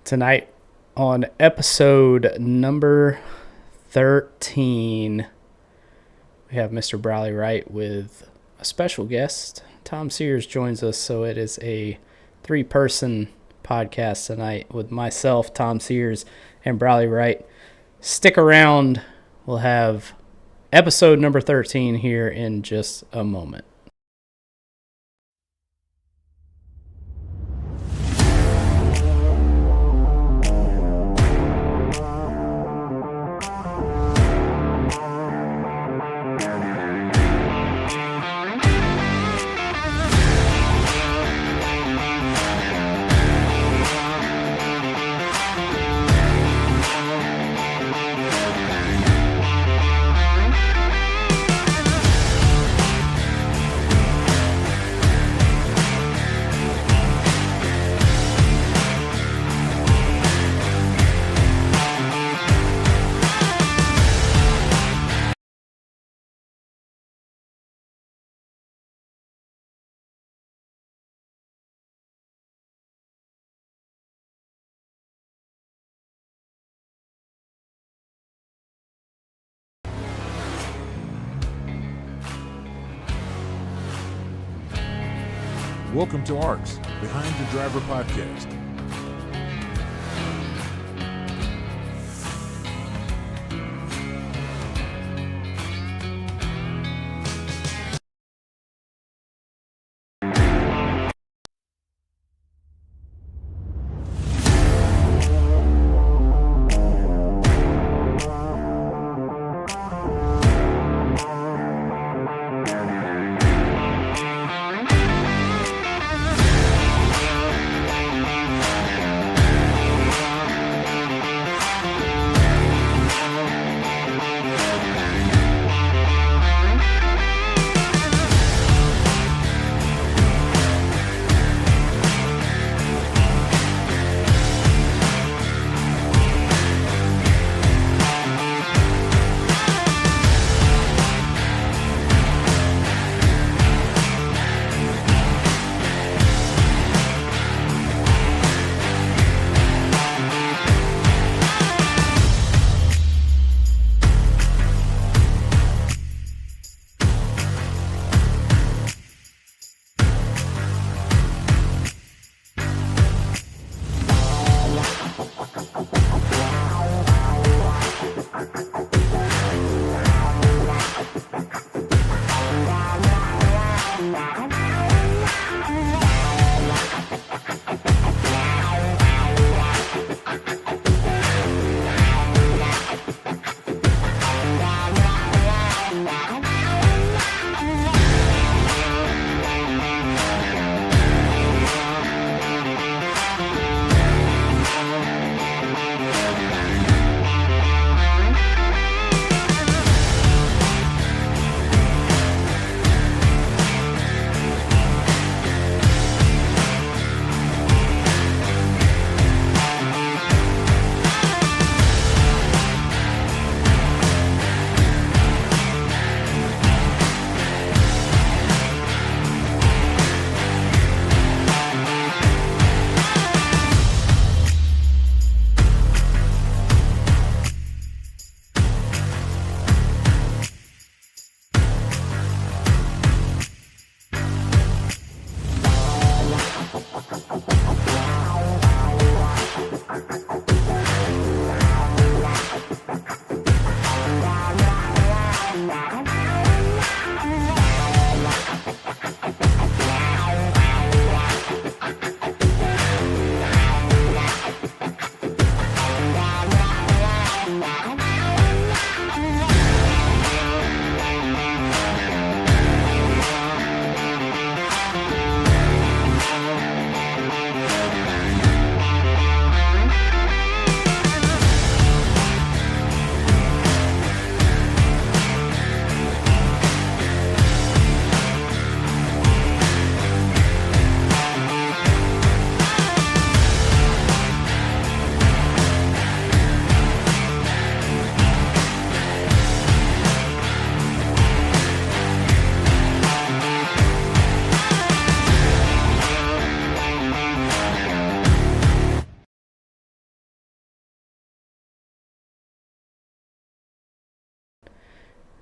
Tonight on episode number 13, we have Mr. Briley Wright with a special guest. Tom Sears joins us, so it is a three-person podcast tonight with myself, Tom Sears, and Briley Wright. Stick around. We'll have episode number 13 here in just a moment. Welcome to ARCS, Behind the Driver Podcast.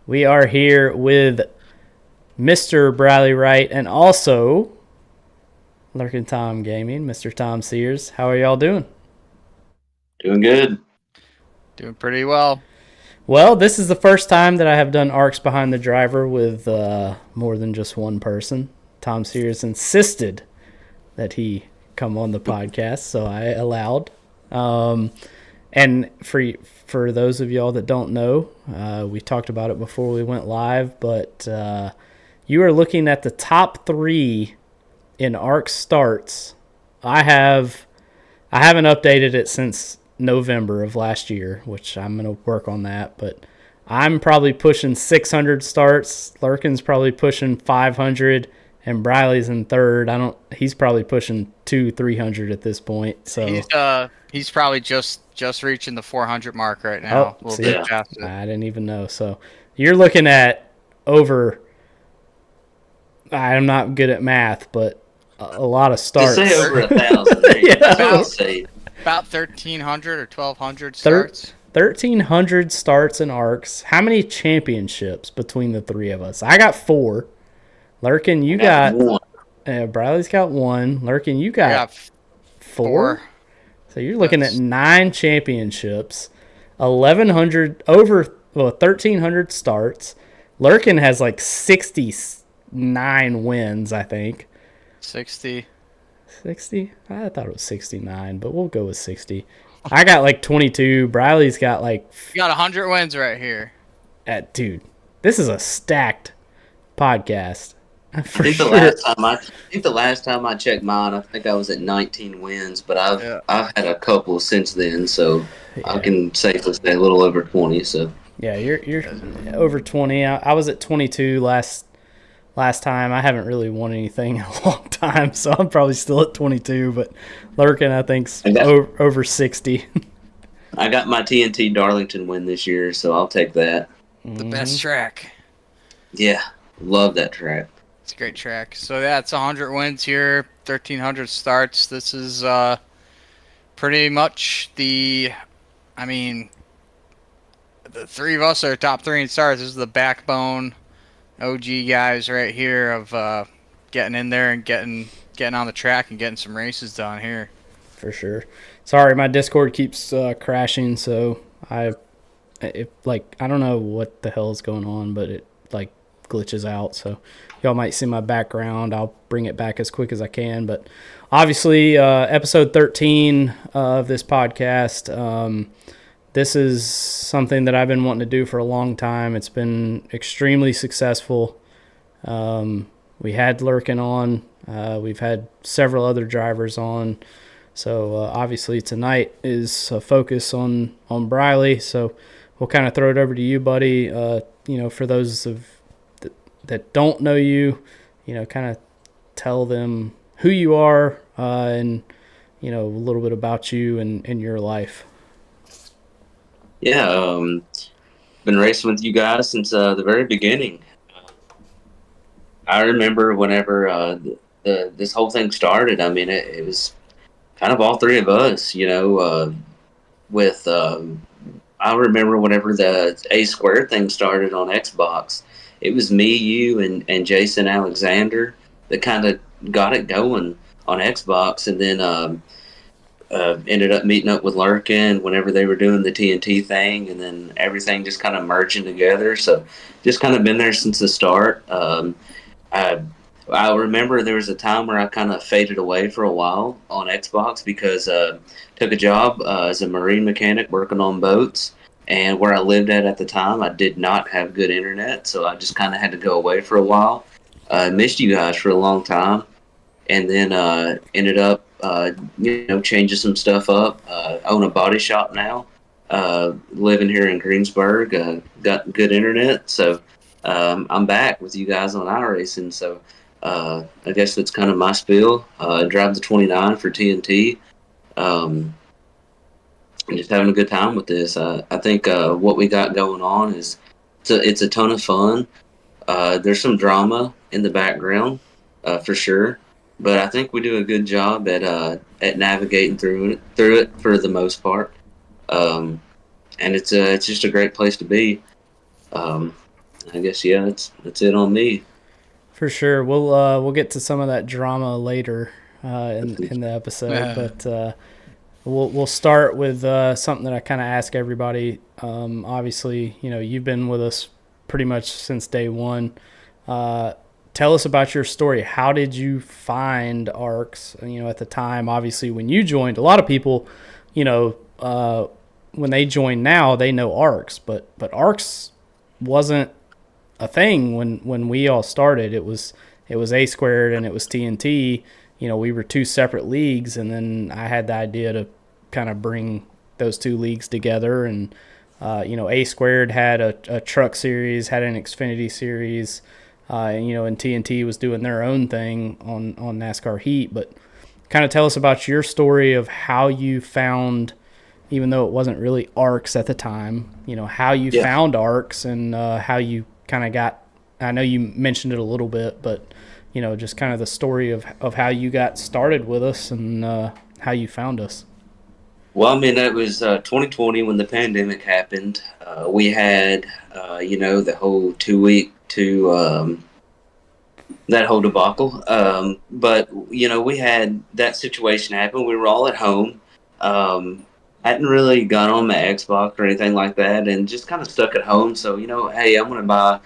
We are here with Mr. Briley Wright and also Lurking Tom Gaming, Mr. Tom Sears. How are y'all doing? Doing good. Doing pretty well. Well, this is the first time that I have done ARCS Behind the Driver with more than just one person. Tom Sears insisted that he come on the podcast, so I allowed. And for those of y'all that don't know, we talked about it before we went live, but you are looking at the top 3 in ARCS starts. I haven't updated it since November of last year, which I'm going to work on that, but I'm probably pushing 600 starts. Lurkin's probably pushing 500, and Briley's in third. He's probably pushing 200-300 at this point. So he's probably just reaching the 400 mark right now. Oh, see, I didn't even know. So you're looking at over. I'm not good at math, but a lot of starts. Just say over 1,000. Yeah. About 1,300 or 1,200 starts. 1,300 starts in ARCS. How many championships between the three of us? I got 4. Lurkin, you got 1. Briley's got 1. Lurkin, you got 4. So you're looking at 9 championships, 1,300 starts. Lurkin has like 69 wins, I think. 60. I thought it was 69, but we'll go with 60. I got like 22. Briley's got like. You got 100 wins right here. Dude, this is a stacked podcast. I think the last time I checked mine, I think I was at 19 wins, but I've had a couple since then, so I can safely say a little over 20. So yeah, you're over 20. I was at 22 last time. I haven't really won anything in a long time, so I'm probably still at 22. But Lurkin, I think's over 60. I got my TNT Darlington win this year, so I'll take that. The best track. Yeah, love that track. It's a great track. So yeah, it's 100 wins here, 1,300 starts. This is pretty much the three of us are top 3 in starts. This is the backbone OG guys right here of getting in there and getting on the track and getting some races done here. For sure. Sorry, my Discord keeps crashing, so I don't know what the hell is going on, but it like glitches out. So y'all might see my background. I'll bring it back as quick as I can. But obviously, episode 13 of this podcast. This is something that I've been wanting to do for a long time. It's been extremely successful. We had Lurkin on. We've had several other drivers on. So obviously tonight is a focus on Briley. So we'll kind of throw it over to you, buddy. For those that don't know you, kind of tell them who you are and, a little bit about you and your life. Yeah, been racing with you guys since the very beginning. I remember whenever this whole thing started. I mean, it was kind of all 3 of us, I remember whenever the A Square thing started on Xbox, it was me, you, and Jason Alexander that kind of got it going on Xbox, and then ended up meeting up with Lurkin whenever they were doing the TNT thing, and then everything just kind of merging together. So just kind of been there since the start. I remember there was a time where I kind of faded away for a while on Xbox because took a job as a marine mechanic working on boats, and where I lived at the time, I did not have good internet, so I just kind of had to go away for a while. I missed you guys for a long time, and then ended up changing some stuff up. Own a body shop now. Living here in Greensburg. Got good internet, so I'm back with you guys on iRacing. So I guess that's kind of my spiel. Drive the 29 for TNT. I'm just having a good time with this. I think what we got going on is it's a ton of fun. There's some drama in the background for sure. But I think we do a good job at navigating through it for the most part, and it's just a great place to be. I guess that's it on me. For sure. We'll get to some of that drama later in the episode, but we'll start with something that I kind of ask everybody. Obviously, you've been with us pretty much since day one. Tell us about your story. How did you find ARCS? At the time, obviously, when you joined, a lot of people, when they join now, they know ARCS, but ARCS wasn't a thing when we all started. It was A Squared and it was TNT. We were two separate leagues, and then I had the idea to kind of bring those two leagues together. And A Squared had a truck series, had an Xfinity series, and TNT was doing their own thing on NASCAR Heat. But kind of tell us about your story of how you found, even though it wasn't really ARCS at the time, how you found ARCS and how you kind of got. I know you mentioned it a little bit, but just kind of the story of how you got started with us and how you found us. Well, I mean, it was 2020 when the pandemic happened. We had, the whole 2 week to that whole debacle. But we had that situation happen. We were all at home. Hadn't really gone on my Xbox or anything like that, and just kind of stuck at home. So hey, I'm gonna buy.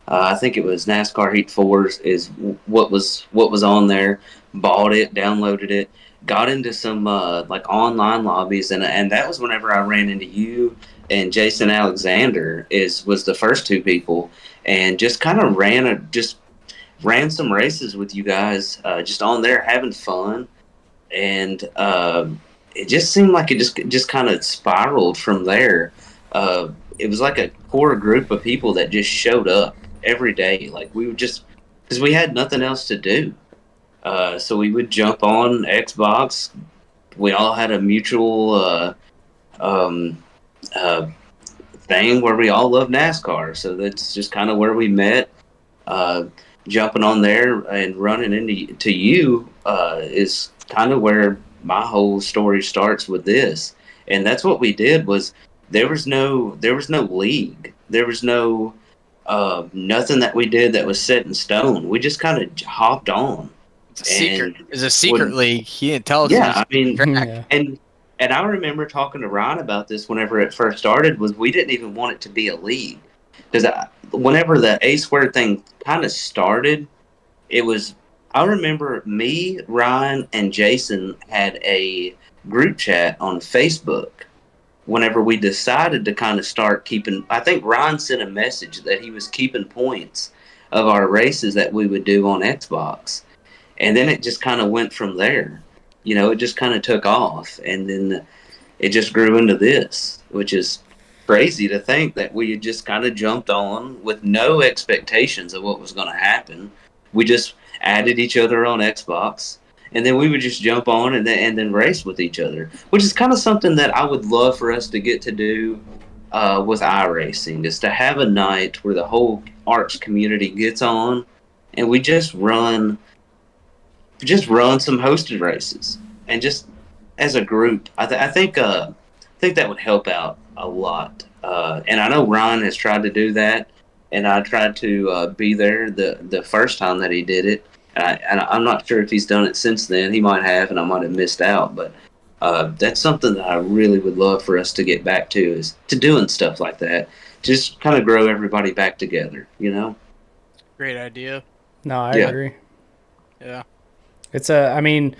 I think it was NASCAR Heat 4s is what was on there. Bought it, downloaded it, got into some like online lobbies, and that was whenever I ran into you and Jason Alexander was the first two people, and just kind of ran some races with you guys, just on there having fun, and it just seemed like it just kind of spiraled from there. It was like a core group of people that just showed up every day. Like we would just, because we had nothing else to do. So we would jump on Xbox. We all had a mutual thing where we all love NASCAR. So that's just kind of where we met. Jumping on there and running into you is kind of where my whole story starts with this. And that's what we did. Was there was no league. There was no nothing that we did that was set in stone. We just kind of hopped on. It's a secret league. He didn't tell us. Yeah, I mean, and I remember talking to Ryan about this whenever it first started. Was we didn't even want it to be a league, because whenever the A Squared thing kind of started, it was. I remember me, Ryan, and Jason had a group chat on Facebook whenever we decided to kind of start keeping. I think Ryan sent a message that he was keeping points of our races that we would do on Xbox. And then it just kind of went from there. It just kind of took off. And then it just grew into this, which is crazy to think that we had just kind of jumped on with no expectations of what was going to happen. We just added each other on Xbox, and then we would just jump on and then race with each other, which is kind of something that I would love for us to get to do with iRacing, is to have a night where the whole ARCS community gets on and we just run some hosted races, and just as a group, I think that would help out a lot. And I know Ryan has tried to do that, and I tried to be there the first time that he did it. And I'm not sure if he's done it since then. He might have, and I might have missed out. But that's something that I really would love for us to get back to, is to doing stuff like that. Just kind of grow everybody back together, Great idea. No, I agree. Yeah. It's I mean,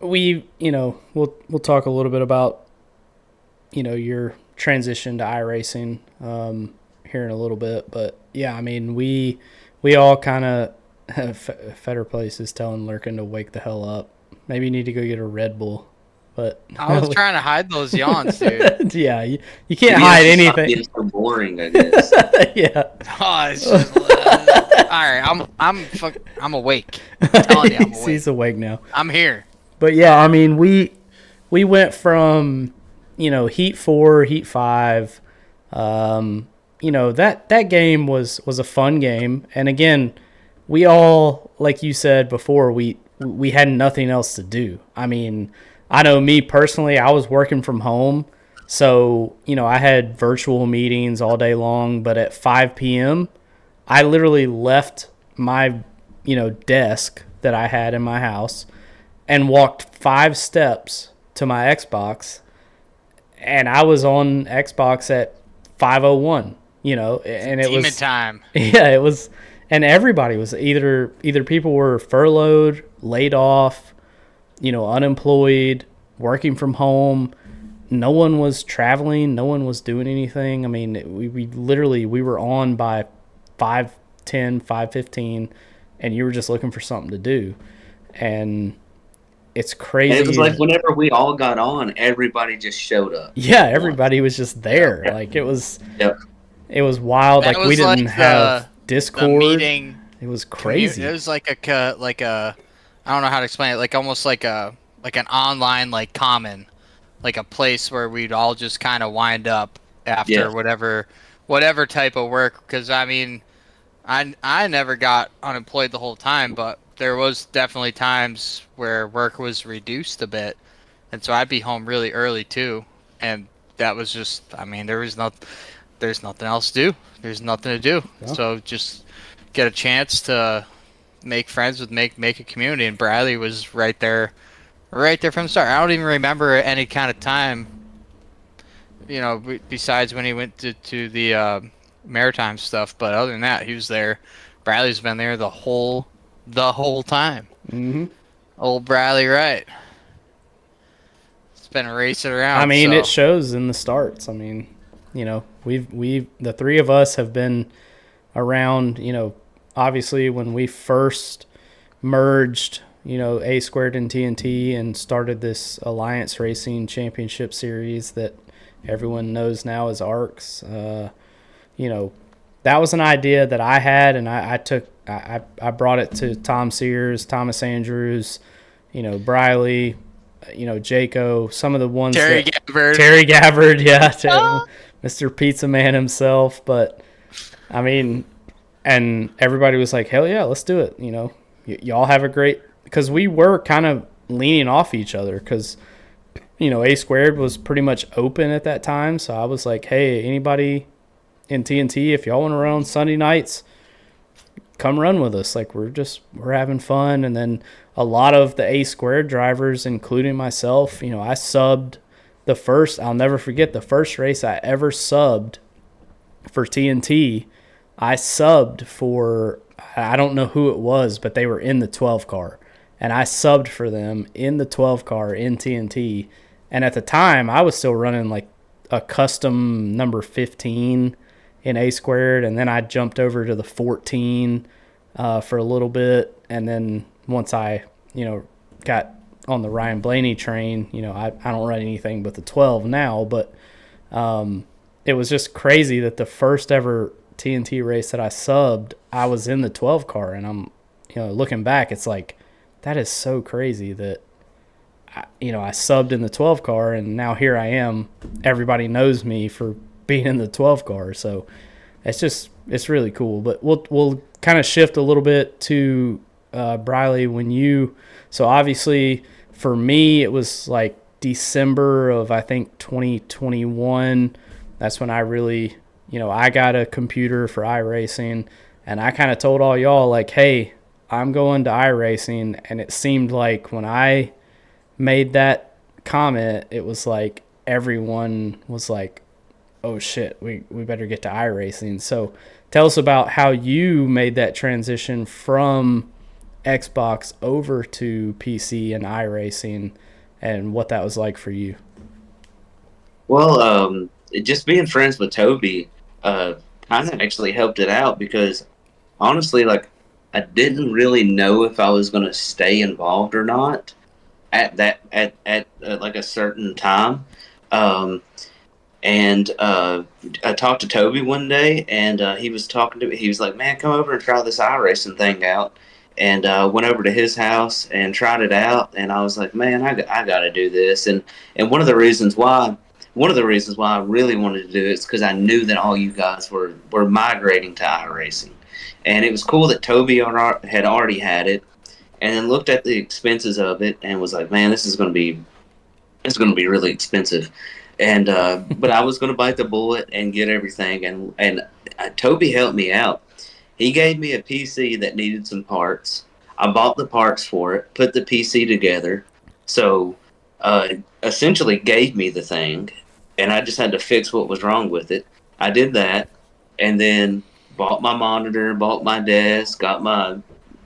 we'll talk a little bit about, your transition to iRacing here in a little bit. But yeah, I mean, we all kind of have Fetter Place is telling Lurkin to wake the hell up. Maybe you need to go get a Red Bull. But I was trying to hide those yawns, dude. Yeah, you can't hide anything. It's so boring, I guess. Yeah. Oh, it's just, all right, I'm awake. I'm telling you, I'm awake. He's awake now. I'm here. But yeah, I mean, we went from Heat 4, Heat 5. That game was a fun game, and again, we all, like you said before, we had nothing else to do. I mean, I know me personally, I was working from home, so I had virtual meetings all day long. But at 5 p.m., I literally left my, desk that I had in my house and walked 5 steps to my Xbox, and I was on Xbox at 5:01. And it Demon was time. Yeah, it was, and everybody was either people were furloughed, laid off, unemployed, working from home. No one was traveling. No one was doing anything. I mean, we literally, we were on by 5:10, 5:15, and you were just looking for something to do. And it's crazy. And it was like whenever we all got on, everybody just showed up. Yeah, everybody was just there. Yeah. Like, it was Yep. it was wild. That Like, we was didn't like have Discord. The meeting. It was crazy. It was like a I don't know how to explain it. Like almost like an online like common, like a place where we'd all just kind of wind up after whatever type of work. Because I mean, I never got unemployed the whole time, but there was definitely times where work was reduced a bit, and so I'd be home really early too. And that was just, I mean, there's nothing else to do. There's nothing to do. Yeah. So just get a chance to make friends with make a community, and Bradley was right there from the start. I don't even remember any kind of time, besides when he went to the maritime stuff. But other than that, he was there. Bradley's been there the whole time. Mm-hmm. Old Briley Wright. It's been racing around. I mean, so. It shows in the starts. I mean, we've the 3 of us have been around, obviously when we first merged, A Squared and TNT and started this Alliance Racing Championship Series that everyone knows now as ARCS. That was an idea that I had, and I brought it to Tom Sears, Thomas Andrews, Briley, Jaco, some of the ones Terry Gabbard, yeah, Mr. Pizza Man himself. But I mean, and everybody was like, hell yeah, let's do it. Y'all have a great, because we were kind of leaning off each other, because A Squared was pretty much open at that time. So I was like, hey, anybody in TNT, if y'all want to run on Sunday nights, come run with us. Like, we're having fun. And then a lot of the A Squared drivers, including myself, I subbed I'll never forget the first race I ever subbed for TNT. I subbed for, I don't know who it was, but they were in the 12 car, and I subbed for them in the 12 car in TNT. And at the time I was still running like a custom number 15 in A Squared, and then I jumped over to the 14 for a little bit, and then once I got on the Ryan Blaney train, I don't run anything but the 12 now. But it was just crazy that the first ever TNT race that I subbed, I was in the 12 car, and I'm looking back, it's like, that is so crazy that I subbed in the 12 car, and now here I am. Everybody knows me for being in the 12 car. So it's really cool. But we'll kind of shift a little bit to Briley. So obviously for me, it was like December of, I think, 2021. That's when I really, I got a computer for iRacing, and I kind of told all y'all, like, hey, I'm going to iRacing. And it seemed like when I made that comment, it was like everyone was like, oh shit, we better get to iRacing. So tell us about how you made that transition from Xbox over to PC and iRacing, and what that was like for you. Well, just being friends with Toby kind of actually helped it out, because honestly, like, I didn't really know if I was going to stay involved or not at like a certain time. And I talked to Toby one day, and he was talking to me. He was like, man, come over and try this iRacing thing out. And went over to his house and tried it out. And I was like, man, I got to do this. And one of the reasons why I really wanted to do it is because I knew that all you guys were migrating to iRacing. And it was cool that Toby had already had it, and then looked at the expenses of it and was like, man, this is going to be really expensive. And but I was going to bite the bullet and get everything, and Toby helped me out. He gave me a PC that needed some parts. I bought the parts for it, put the PC together. So, essentially gave me the thing, and I just had to fix what was wrong with it. I did that, and then bought my monitor, bought my desk, got my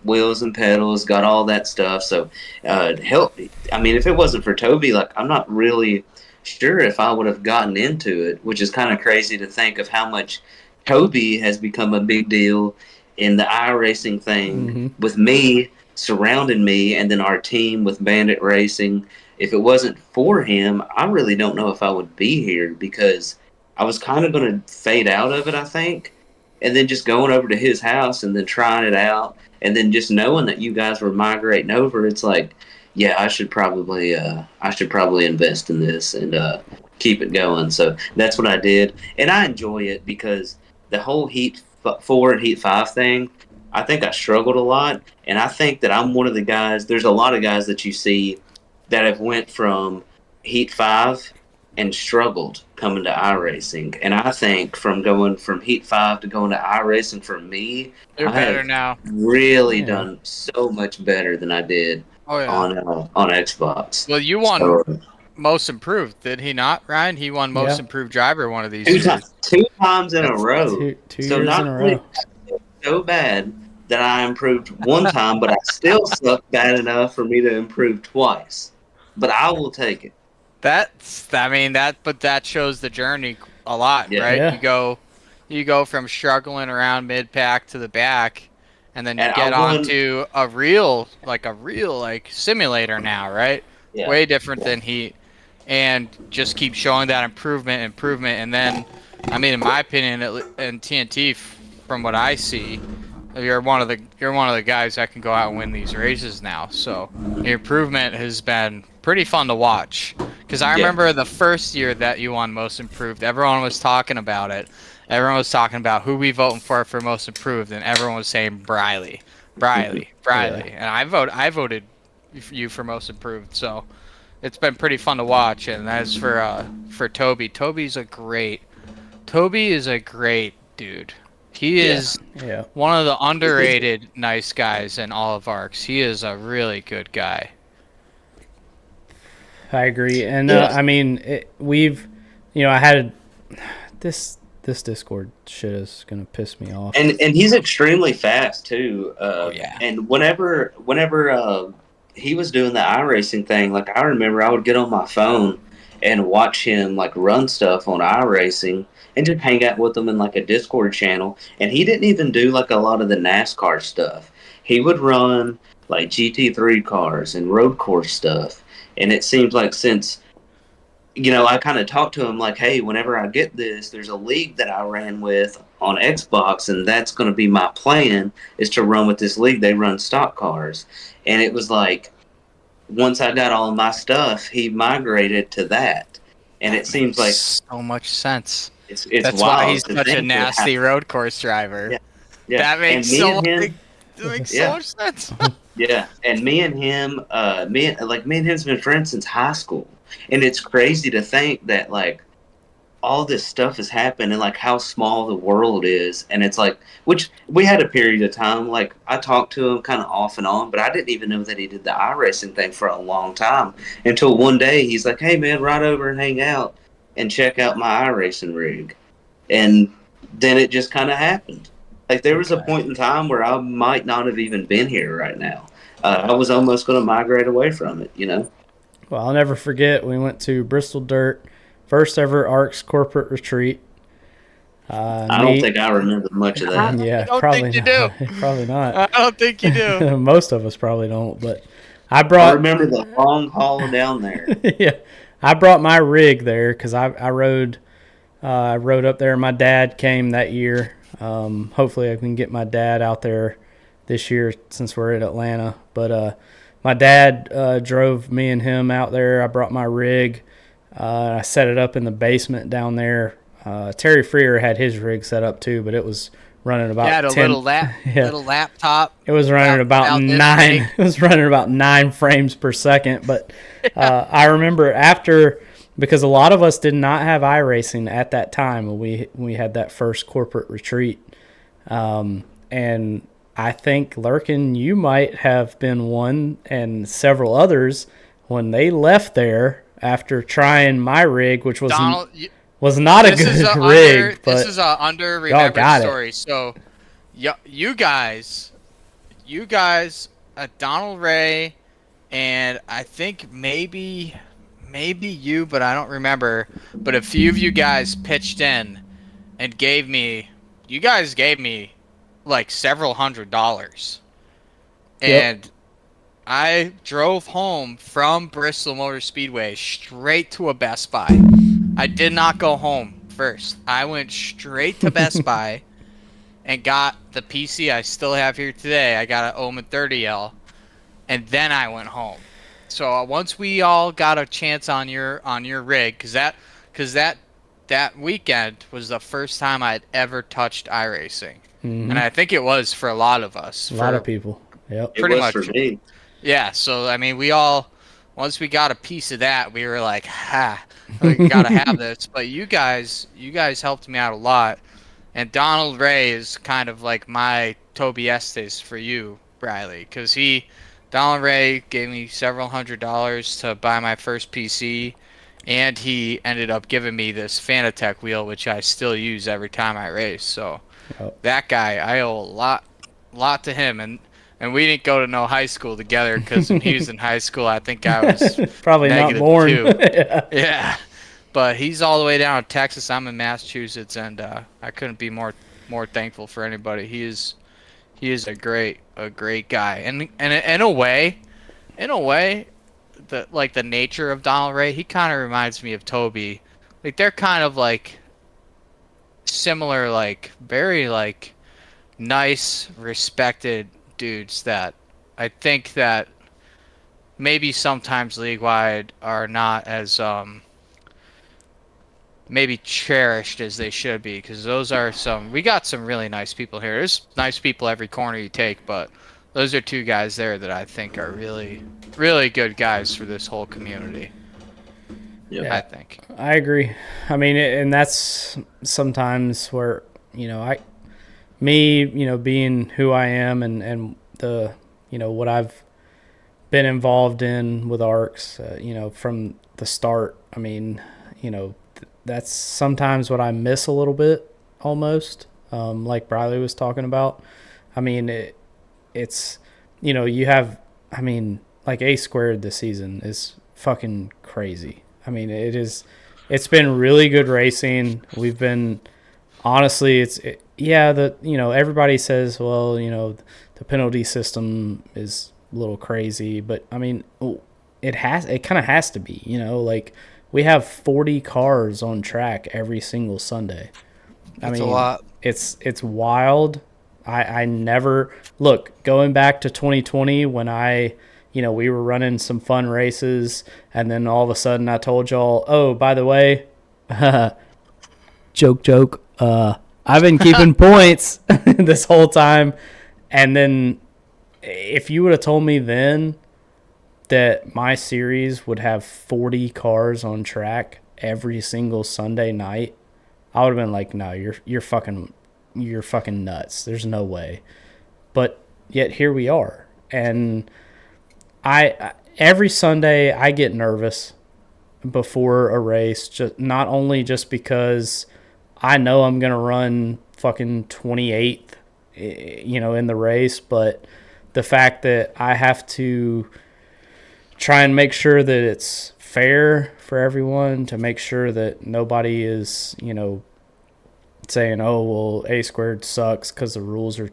wheels and pedals, got all that stuff. So, help. I mean, if it wasn't for Toby, like, I'm not really sure if I would have gotten into it, which is kind of crazy to think of how much Toby has become a big deal in the iRacing thing with me, surrounding me, and then our team with Bandit Racing. If it wasn't for him, I really don't know if I would be here, because I was kind of going to fade out of it, I think. And then just going over to his house and then trying it out, and then just knowing that you guys were migrating over, it's like, yeah, I should probably invest in this and keep it going. So that's what I did, and I enjoy it because the whole Heat 4 and Heat 5 thing, I think I struggled a lot, and I think that I'm one of the guys. There's a lot of guys that you see that have went from Heat 5 and struggled coming to iRacing, and I think from going from Heat 5 to going to iRacing, for me, They're I better have now. really done so much better than I did on Xbox. Well, you won So, Most Improved, did he not, Ryan? He won Most Improved Driver one of these two years. times in a row. Two So years not in a only row. so bad that I improved one time, but I still suck bad enough for me to improve twice. But I will take it. But that shows the journey a lot, Yeah. right? Yeah. You go from struggling around mid pack to the back, and then you And get I won- onto a real simulator now, right? Yeah. Way different than Heat, and just keep showing that improvement, and then, I mean, in my opinion, in TNT, from what I see, you're one of the guys that can go out and win these races now. So the improvement has been pretty fun to watch. Because I remember the first year that you won Most Improved, everyone was talking about it. Everyone was talking about who we voting for Most Improved, and everyone was saying Briley. And I voted you for Most Improved. So it's been pretty fun to watch. And as for Toby, Toby is a great dude. He is one of the underrated nice guys in all of ARCS. He is a really good guy. I agree, and I mean, I had this Discord shit is gonna piss me off. And he's extremely fast too. And whenever he was doing the iRacing thing, like, I remember I would get on my phone and watch him like run stuff on iRacing and just hang out with him in like a Discord channel. And he didn't even do like a lot of the NASCAR stuff. He would run like GT3 cars and road course stuff. And it seems like since, I kind of talked to him like, hey, whenever I get this, there's a league that I ran with on Xbox, and that's going to be my plan, is to run with this league. They run stock cars. And it was like, once I got all of my stuff, he migrated to that. And it seems like so much sense. It's That's wild why he's such a nasty road course driver. Yeah. That makes so much sense. Yeah, and me and him, me and him's been friends since high school, and it's crazy to think that like all this stuff has happened and like how small the world is, and it's like, which we had a period of time, like I talked to him kind of off and on, but I didn't even know that he did the iRacing thing for a long time until one day he's like, hey man, ride over and hang out and check out my iRacing rig, and then it just kind of happened. Like, there was a point in time where I might not have even been here right now. I was almost going to migrate away from it, Well, I'll never forget, we went to Bristol Dirt, first ever ARCS corporate retreat. I don't think I remember much of that. Yeah, I don't probably think you not. do. Probably not. I don't think you do. Most of us probably don't, but I I remember the long haul down there. yeah, I brought my rig there because I rode up there. My dad came that year. Hopefully I can get my dad out there this year since we're in Atlanta. But my dad drove me and him out there. I brought my rig. I set it up in the basement down there. Terry Freer had his rig set up too, but it was running about little laptop. It was running about 9. It was running about 9 frames per second. But I remember after, because a lot of us did not have iRacing at that time when we had that first corporate retreat. And I think, Lurkin, you might have been one, and several others, when they left there after trying my rig, which was Donald, not a good rig. This is a under remembered story. So, you guys, Donald Ray, and I think maybe you, but I don't remember. But a few of you guys pitched in and gave me like several $100s. And I drove home from Bristol Motor Speedway straight to a Best Buy. I did not go home first. I went straight to Best Buy and got the PC I still have here today. I got an Omen 30L, and then I went home. So once we all got a chance on your rig, because that weekend was the first time I'd ever touched iRacing, and I think it was for a lot of us. A lot of people. Yep. Pretty much for me. Yeah. So I mean, we all, once we got a piece of that, we were like, we gotta have this. But you guys helped me out a lot, and Donald Ray is kind of like my Toby Estes for you, Briley, because Donald Ray gave me several $100s to buy my first PC, and he ended up giving me this Fanatec wheel, which I still use every time I race. So that guy, I owe a lot to him, and we didn't go to no high school together, because when he was in high school, I think I was probably not born. Yeah, but he's all the way down in Texas. I'm in Massachusetts, and I couldn't be more thankful for anybody. He is a great guy, and in a way, the nature of Donald Ray, he kind of reminds me of Toby. Like, they're kind of like similar, like very like nice, respected dudes that I think that maybe sometimes league wide are not as maybe cherished as they should be, because we got some really nice people here. There's nice people every corner you take, but those are two guys there that I think are really, really good guys for this whole community. Yeah, I think. I agree. I mean, and that's sometimes where, being who I am and the, what I've been involved in with ARCS, from the start. I mean, that's sometimes what I miss a little bit, almost, like Briley was talking about. I mean, it's, you have, I mean, like A Squared this season is fucking crazy. I mean, it's been really good racing. We've been, honestly, everybody says, well, the penalty system is a little crazy, but I mean, it kind of has to be, like, we have 40 cars on track every single Sunday. That's a lot. It's wild. I never look, going back to 2020 when we were running some fun races, and then all of a sudden I told y'all, oh, by the way, joke, I've been keeping points this whole time. And then if you would have told me then that my series would have 40 cars on track every single Sunday night, I would have been like, no, you're fucking nuts. There's no way. But yet here we are. And I every Sunday I get nervous before a race, just not only just because I know I'm going to run fucking 28th, in the race, but the fact that I have to try and make sure that it's fair for everyone, to make sure that nobody is, saying, oh, well, A Squared sucks because the rules are,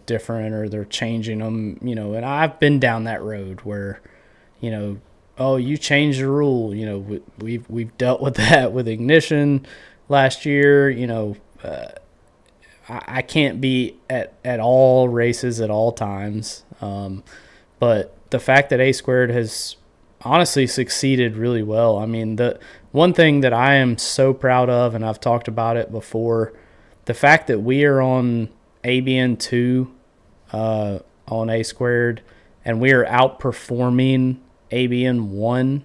different, or they're changing them, and I've been down that road where, oh, you changed the rule. We've dealt with that with Ignition last year. I can't be at all races at all times. But the fact that A Squared has honestly succeeded really well. I mean, the one thing that I am so proud of, and I've talked about it before, the fact that we are on ABN 2 on A Squared, and we are outperforming ABN 1.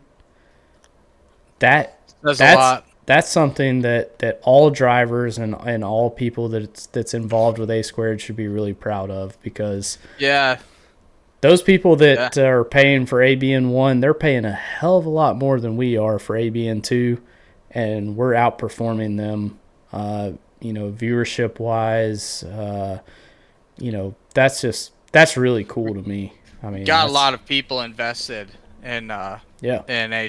That's a lot. that's something that all drivers and all people that's involved with A Squared should be really proud of, because those people that are paying for ABN1, they're paying a hell of a lot more than we are for ABN2, and we're outperforming them, viewership wise. That's really cool to me. I mean, got a lot of people invested in A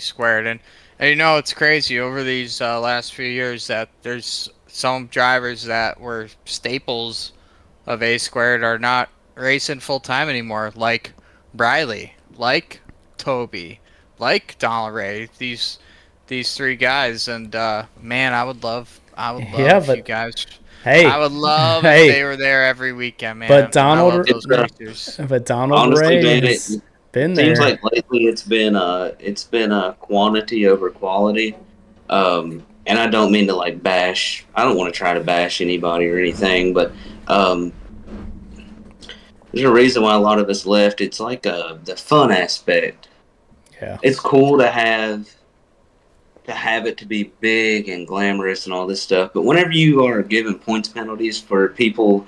Squared, and it's crazy over these last few years that there's some drivers that were staples of A Squared are not racing full time anymore, like Briley, like Toby, like Donald Ray. These three guys, and man, I would love if you guys. Hey, I would love if they were there every weekend, man. But Donald honestly, Ray man, has been seems there. like lately it's been a quantity over quality. And I don't mean to like bash. I don't want to try to bash anybody or anything, but there's a reason why a lot of us left. It's like the fun aspect. Yeah, it's cool to have it to be big and glamorous and all this stuff, but whenever you are given points penalties for people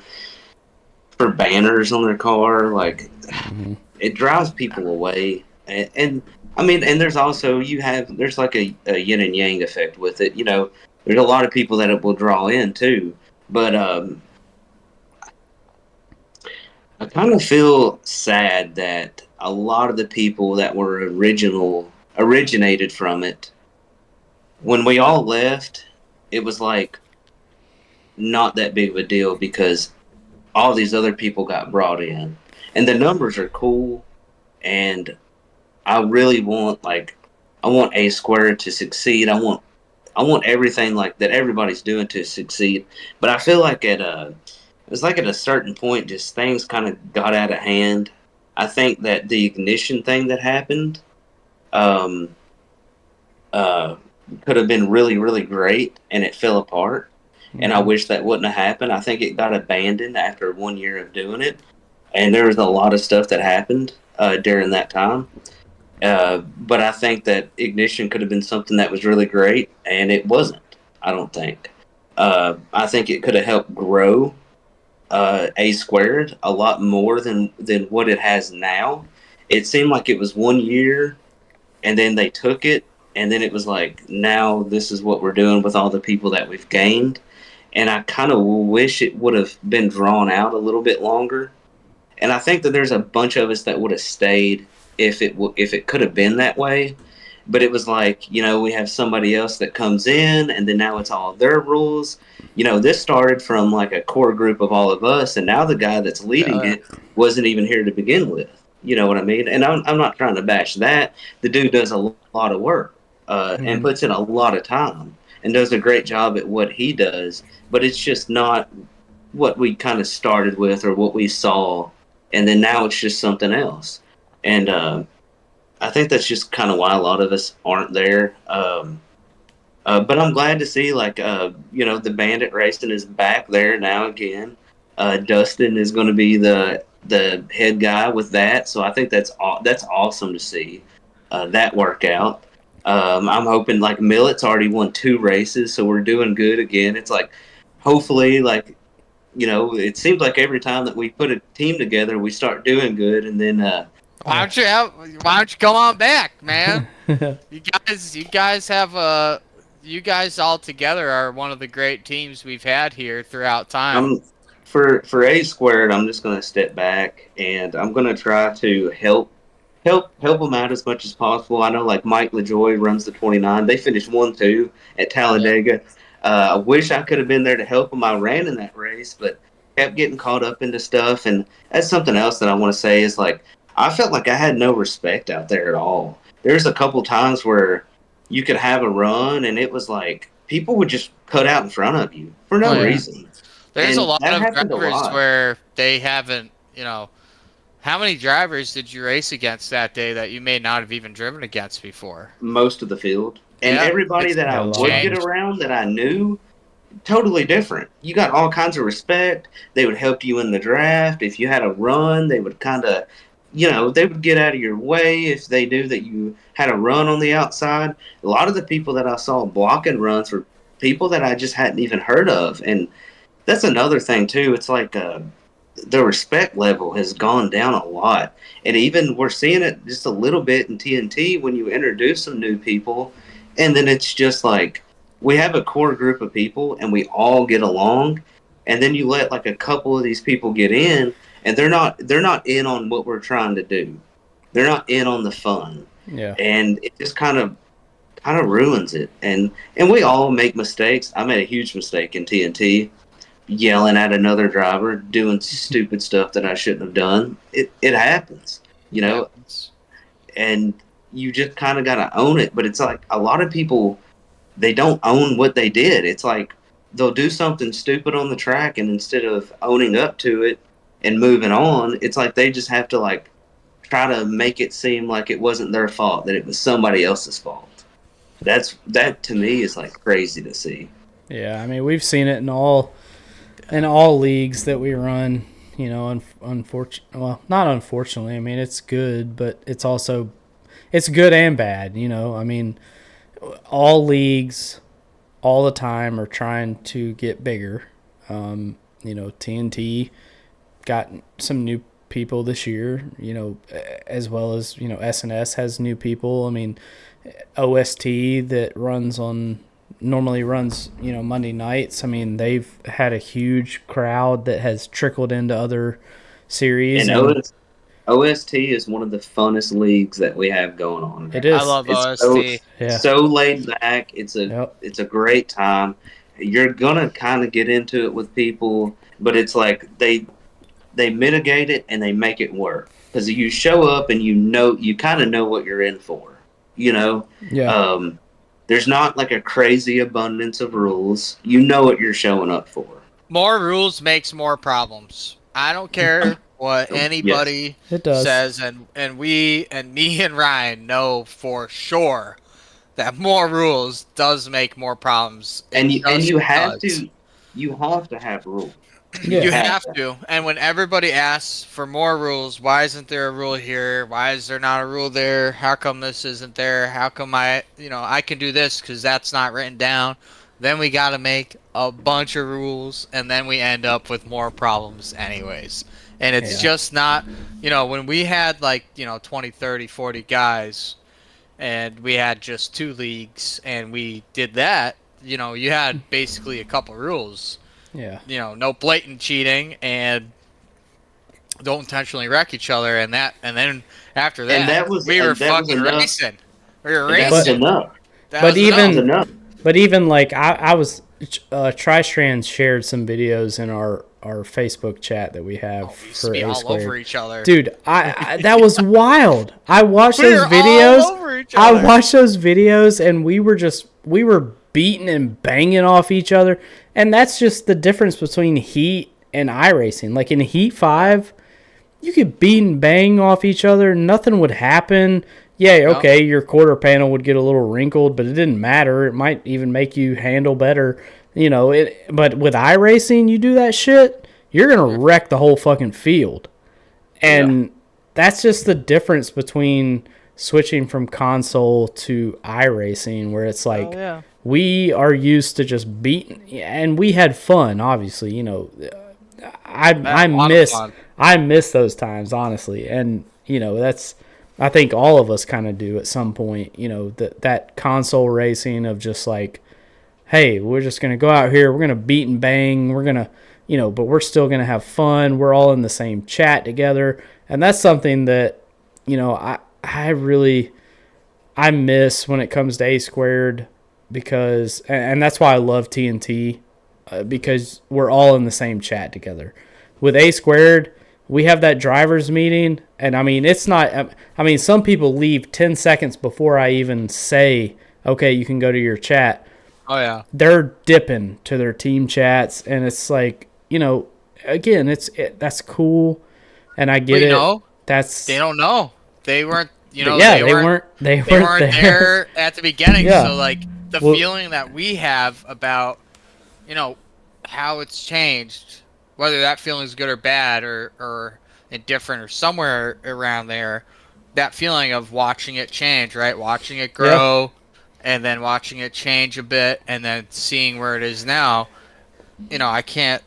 for banners on their car, like it drives people away. And I mean, and there's also there's like a yin and yang effect with it. There's a lot of people that it will draw in too, but I kind of feel sad that a lot of the people that were originated from it, when we all left, it was like not that big of a deal because all these other people got brought in, and the numbers are cool, and I really want I want A Squared to succeed. I want everything like that everybody's doing to succeed, but I feel like it was like at a certain point, just things kind of got out of hand. I think that the ignition thing that happened, could have been really, really great, and it fell apart. And I wish that wouldn't have happened. I think it got abandoned after 1 year of doing it, and there was a lot of stuff that happened during that time. But I think that ignition could have been something that was really great, and it wasn't. I don't think. I think it could have helped grow A Squared a lot more than what it has now. It seemed like it was 1 year, and then they took it. And then it was like, now this is what we're doing with all the people that we've gained. And I kind of wish it would have been drawn out a little bit longer. And I think that there's a bunch of us that would have stayed if it could have been that way. But it was like, we have somebody else that comes in, and then now it's all their rules. This started from like a core group of all of us, and now the guy that's leading it wasn't even here to begin with. You know what I mean? And I'm not trying to bash that. The dude does a lot of work. And puts in a lot of time and does a great job at what he does, but it's just not what we kind of started with or what we saw, and then now it's just something else. And I think that's just kind of why a lot of us aren't there. But I'm glad to see, the Bandit Racing is back there now again. Dustin is going to be the head guy with that, so I think that's awesome to see that work out. I'm hoping Millet's already won 2 races, so we're doing good again. It's hopefully it seems like every time that we put a team together, we start doing good, and then why don't you come on back, man? You guys all together are one of the great teams we've had here throughout time. For A Squared, I'm just going to step back, and I'm going to try to help them out as much as possible. I know Mike LaJoy runs the 29. They finished 1-2 at Talladega. I wish I could have been there to help them. I ran in that race, but kept getting caught up into stuff. And that's something else that I want to say is I felt like I had no respect out there at all. There's a couple times where you could have a run, and it was people would just cut out in front of you for no reason. There's a lot of drivers where they haven't, How many drivers did you race against that day that you may not have even driven against before? Most of the field. And everybody that I would get around that I knew, totally different. You got all kinds of respect. They would help you in the draft. If you had a run, they would kind of, they would get out of your way if they knew that you had a run on the outside. A lot of the people that I saw blocking runs were people that I just hadn't even heard of, and that's another thing too. It's like the respect level has gone down a lot, and even we're seeing it just a little bit in TNT when you introduce some new people, and then it's just like we have a core group of people and we all get along, and then you let like a couple of these people get in, and they're not in on what we're trying to do. They're not in on the fun, Yeah. and it just kind of ruins it. And we all make mistakes. I made a huge mistake in TNT, yelling at another driver, doing stupid stuff that I shouldn't have done. It happens, and you just kind of got to own it. But it's like a lot of people, they don't own what they did. It's like they'll do something stupid on the track, and instead of owning up to it and moving on, it's like they just have to like try to make it seem like it wasn't their fault, that it was somebody else's fault. That to me is like crazy to see. Yeah, I mean, we've seen it in all leagues that we run. Well, not unfortunately. I mean, it's good, but it's good and bad. I mean, all leagues, all the time, are trying to get bigger. TNT got some new people this year. As well as SNS has new people. I mean, OST that normally runs Monday nights. I mean, they've had a huge crowd that has trickled into other series. And OST is one of the funnest leagues that we have going on. It is. I love It's OST. so laid back. It's a great time. You're gonna kind of get into it with people, but it's like they mitigate it and they make it work, because you show up and you kind of know what you're in for. Yeah. There's not like a crazy abundance of rules. You know what you're showing up for. More rules makes more problems. I don't care what anybody It does. says, and me and Ryan know for sure that more rules does make more problems. And you have to have rules. Yeah. You have to. And when everybody asks for more rules, why isn't there a rule here? Why is there not a rule there? How come this isn't there? How come I can do this because that's not written down? Then we got to make a bunch of rules, and then we end up with more problems anyways. And it's just not, when we had 20, 30, 40 guys, and we had just 2 leagues, and we did that, you had basically a couple rules. Yeah. No blatant cheating, and don't intentionally wreck each other, and then after that, we were fucking racing. We were racing. That was enough. But even like I was, Tri-Strands shared some videos in our Facebook chat that we have for we A all Squared. over each other. Dude, I that was wild. I watched We those were videos. all over each other. I watched those videos, and we were beating and banging off each other. And that's just the difference between Heat and iRacing. Like in Heat 5, you could beat and bang off each other. Nothing would happen. Yeah, okay, your quarter panel would get a little wrinkled, but it didn't matter. It might even make you handle better. But with iRacing, you do that shit, you're going to wreck the whole fucking field. And that's just the difference between switching from console to iRacing, where it's like we are used to just beating, and we had fun, obviously. I miss those times, honestly. And I think all of us kind of do at some point, that console racing of just like, hey, we're just going to go out here, we're going to beat and bang, we're going to, but we're still going to have fun. We're all in the same chat together. And that's something that, I miss when it comes to A Squared, because, and that's why I love TNT, because we're all in the same chat together. With A Squared, we have that drivers meeting, and I mean, it's not, some people leave 10 seconds before I even say, okay, you can go to your chat. Oh, yeah. They're dipping to their team chats, and it's like, again, that's cool, and I get it. They don't know. They weren't, they weren't there at the beginning. Yeah. So, like, the feeling that we have about, how it's changed, whether that feeling is good or bad or indifferent or somewhere around there, that feeling of watching it change, right? Watching it grow, and then watching it change a bit, and then seeing where it is now. I can't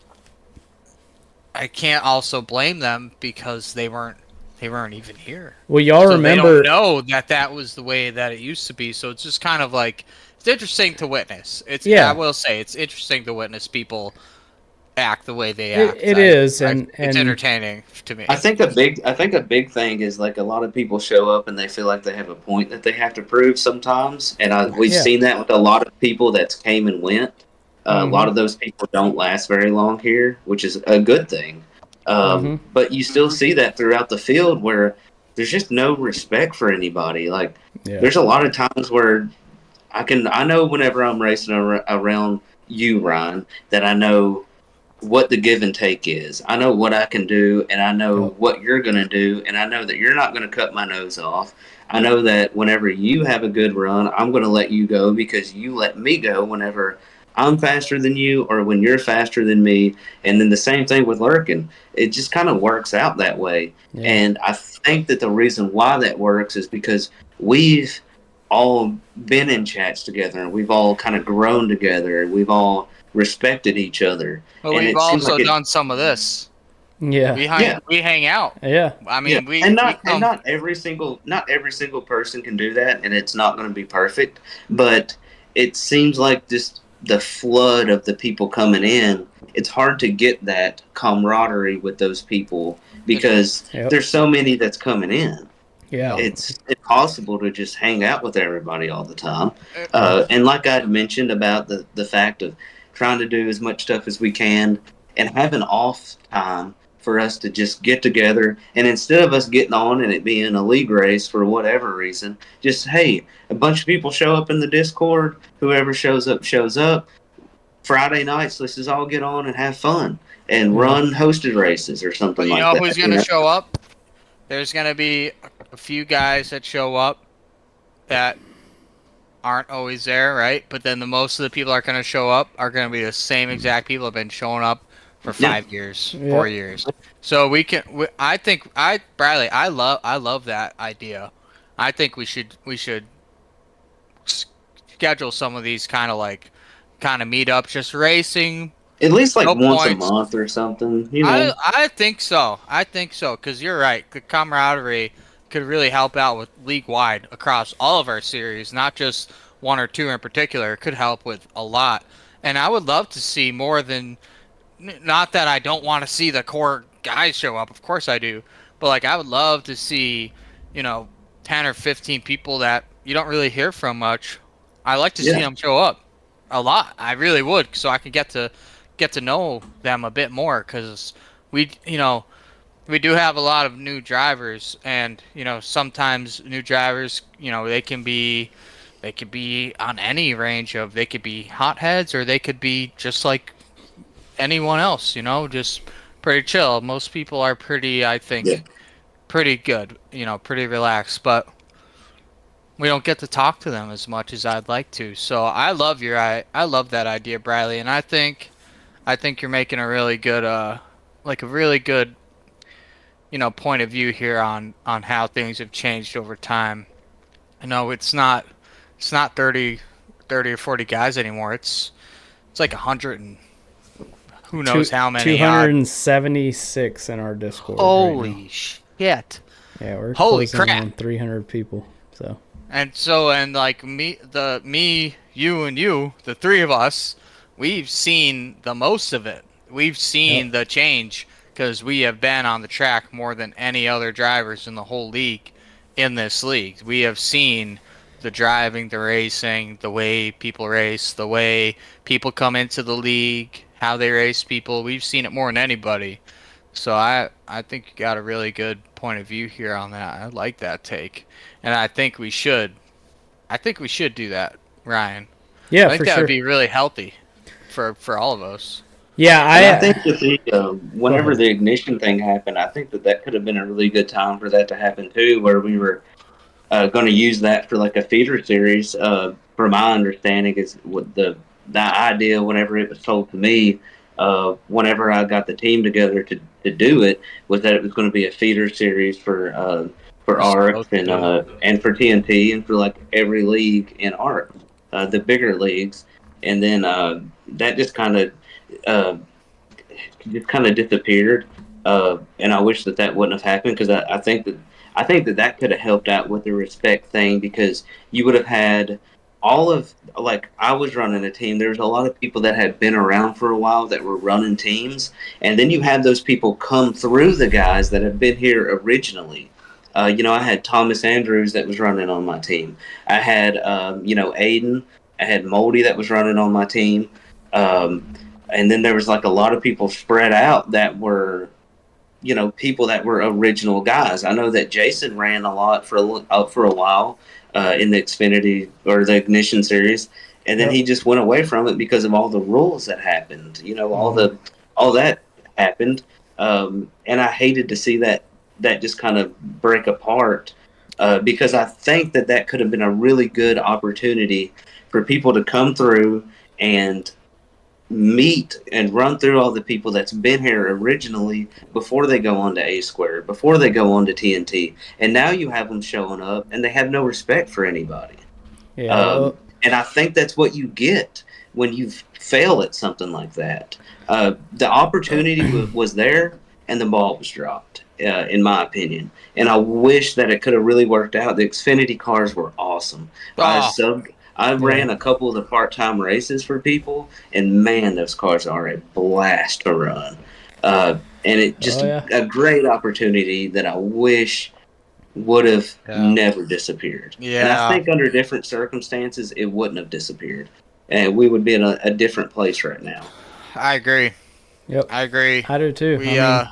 also blame them because they weren't even here. Well, y'all So remember? they don't know that was the way that it used to be. So it's just kind of like it's interesting to witness. I will say it's interesting to witness people act the way they act. It is, it's entertaining to me. I think a big thing is like a lot of people show up and they feel like they have a point that they have to prove sometimes, and we've seen that with a lot of people that came and went. A lot of those people don't last very long here, which is a good thing. But you still see that throughout the field where there's just no respect for anybody. Like there's a lot of times where I know whenever I'm racing around you, Ryan, that I know what the give and take is. I know what I can do, and I know what you're going to do, and I know that you're not going to cut my nose off. I know that whenever you have a good run, I'm going to let you go because you let me go whenever I'm faster than you or when you're faster than me. And then the same thing with Lurkin. It just kind of works out that way. Yeah. And I think that the reason why that works is because we've all been in chats together, and we've all kind of grown together. We've all respected each other. But we've also done some of this. Yeah. We hang out. Yeah. I mean, not every single person can do that, and it's not going to be perfect. But it seems like just the flood of the people coming in, it's hard to get that camaraderie with those people because there's so many that's coming in. Yeah, it's impossible to just hang out with everybody all the time. And like I mentioned about the fact of trying to do as much stuff as we can and have an off time for us to just get together. And instead of us getting on and it being a league race for whatever reason, just, hey, a bunch of people show up in the Discord. Whoever shows up. Friday nights, let's just all get on and have fun and run hosted races or something like that. You know who's going to show up? There's going to be a few guys that show up that aren't always there, right? But then most of the people that are going to show up are going to be the same exact people that have been showing up for 5 years, 4 years. So Bradley, I love that idea. I think we should schedule some of these kind of meetups, just racing. At least once a month or something. I think so. Because you're right. The camaraderie could really help out with league-wide across all of our series, not just one or two in particular. It could help with a lot. And I would love to see more than... Not that I don't want to see the core guys show up. Of course I do. But I would love to see, 10 or 15 people that you don't really hear from much. I like to see them show up a lot. I really would, so I can get to know them a bit more, because we do have a lot of new drivers, and sometimes new drivers, they could be on any range of, they could be hotheads or they could be just like anyone else, just pretty chill. Most people are pretty, I think, pretty good, pretty relaxed, but we don't get to talk to them as much as I'd like to. So I love that idea, Briley, and I think you're making a really good point of view here on how things have changed over time. It's not 30 or 40 guys anymore. It's like 100 and who knows how many. 276 in our Discord. Holy right shit! Yeah, we're holy closing crap on 300 people. So. And me, you, and you, the three of us, we've seen the most of it. We've seen the change because we have been on the track more than any other drivers in the whole league. In this league, we have seen the driving, the racing, the way people race, the way people come into the league, how they race people. We've seen it more than anybody. So I think you got a really good point of view here on that. I like that take. And I think we should do that, Ryan. Yeah, I think that sure. would be really healthy for all of us. Yeah, I think that whenever the ignition thing happened, I think that could have been a really good time for that to happen too, where we were going to use that for a feeder series. From my understanding, is what the idea whenever it was told to me, whenever I got the team together to do it, was that it was going to be a feeder series for for ARCS and for TNT and for like every league in ARC, the bigger leagues, and then that just kind of disappeared. And I wish that wouldn't have happened because I think that could have helped out with the respect thing because you would have had all of like I was running a team. There's a lot of people that had been around for a while that were running teams, and then you had those people come through the guys that have been here originally. I had Thomas Andrews that was running on my team. I had Aiden. I had Moldy that was running on my team. And then there was like a lot of people spread out that were, people that were original guys. I know that Jason ran a lot for a while in the Xfinity or the Ignition series, and then he just went away from it because of all the rules that happened. All that happened, and I hated to see that just kind of break apart because I think that could have been a really good opportunity for people to come through and meet and run through all the people that's been here originally before they go on to A Squared, before they go on to TNT. And now you have them showing up and they have no respect for anybody. Yeah. And I think that's what you get when you fail at something like that. The opportunity was there and the ball was dropped, in my opinion. And I wish that it could have really worked out. The Xfinity cars were awesome. I ran a couple of the part-time races for people, and man, those cars are a blast to run. And it just a great opportunity that I wish would have never disappeared. Yeah. And I think under different circumstances, it wouldn't have disappeared. And we would be in a different place right now. I agree. Yep. I agree. I do too. I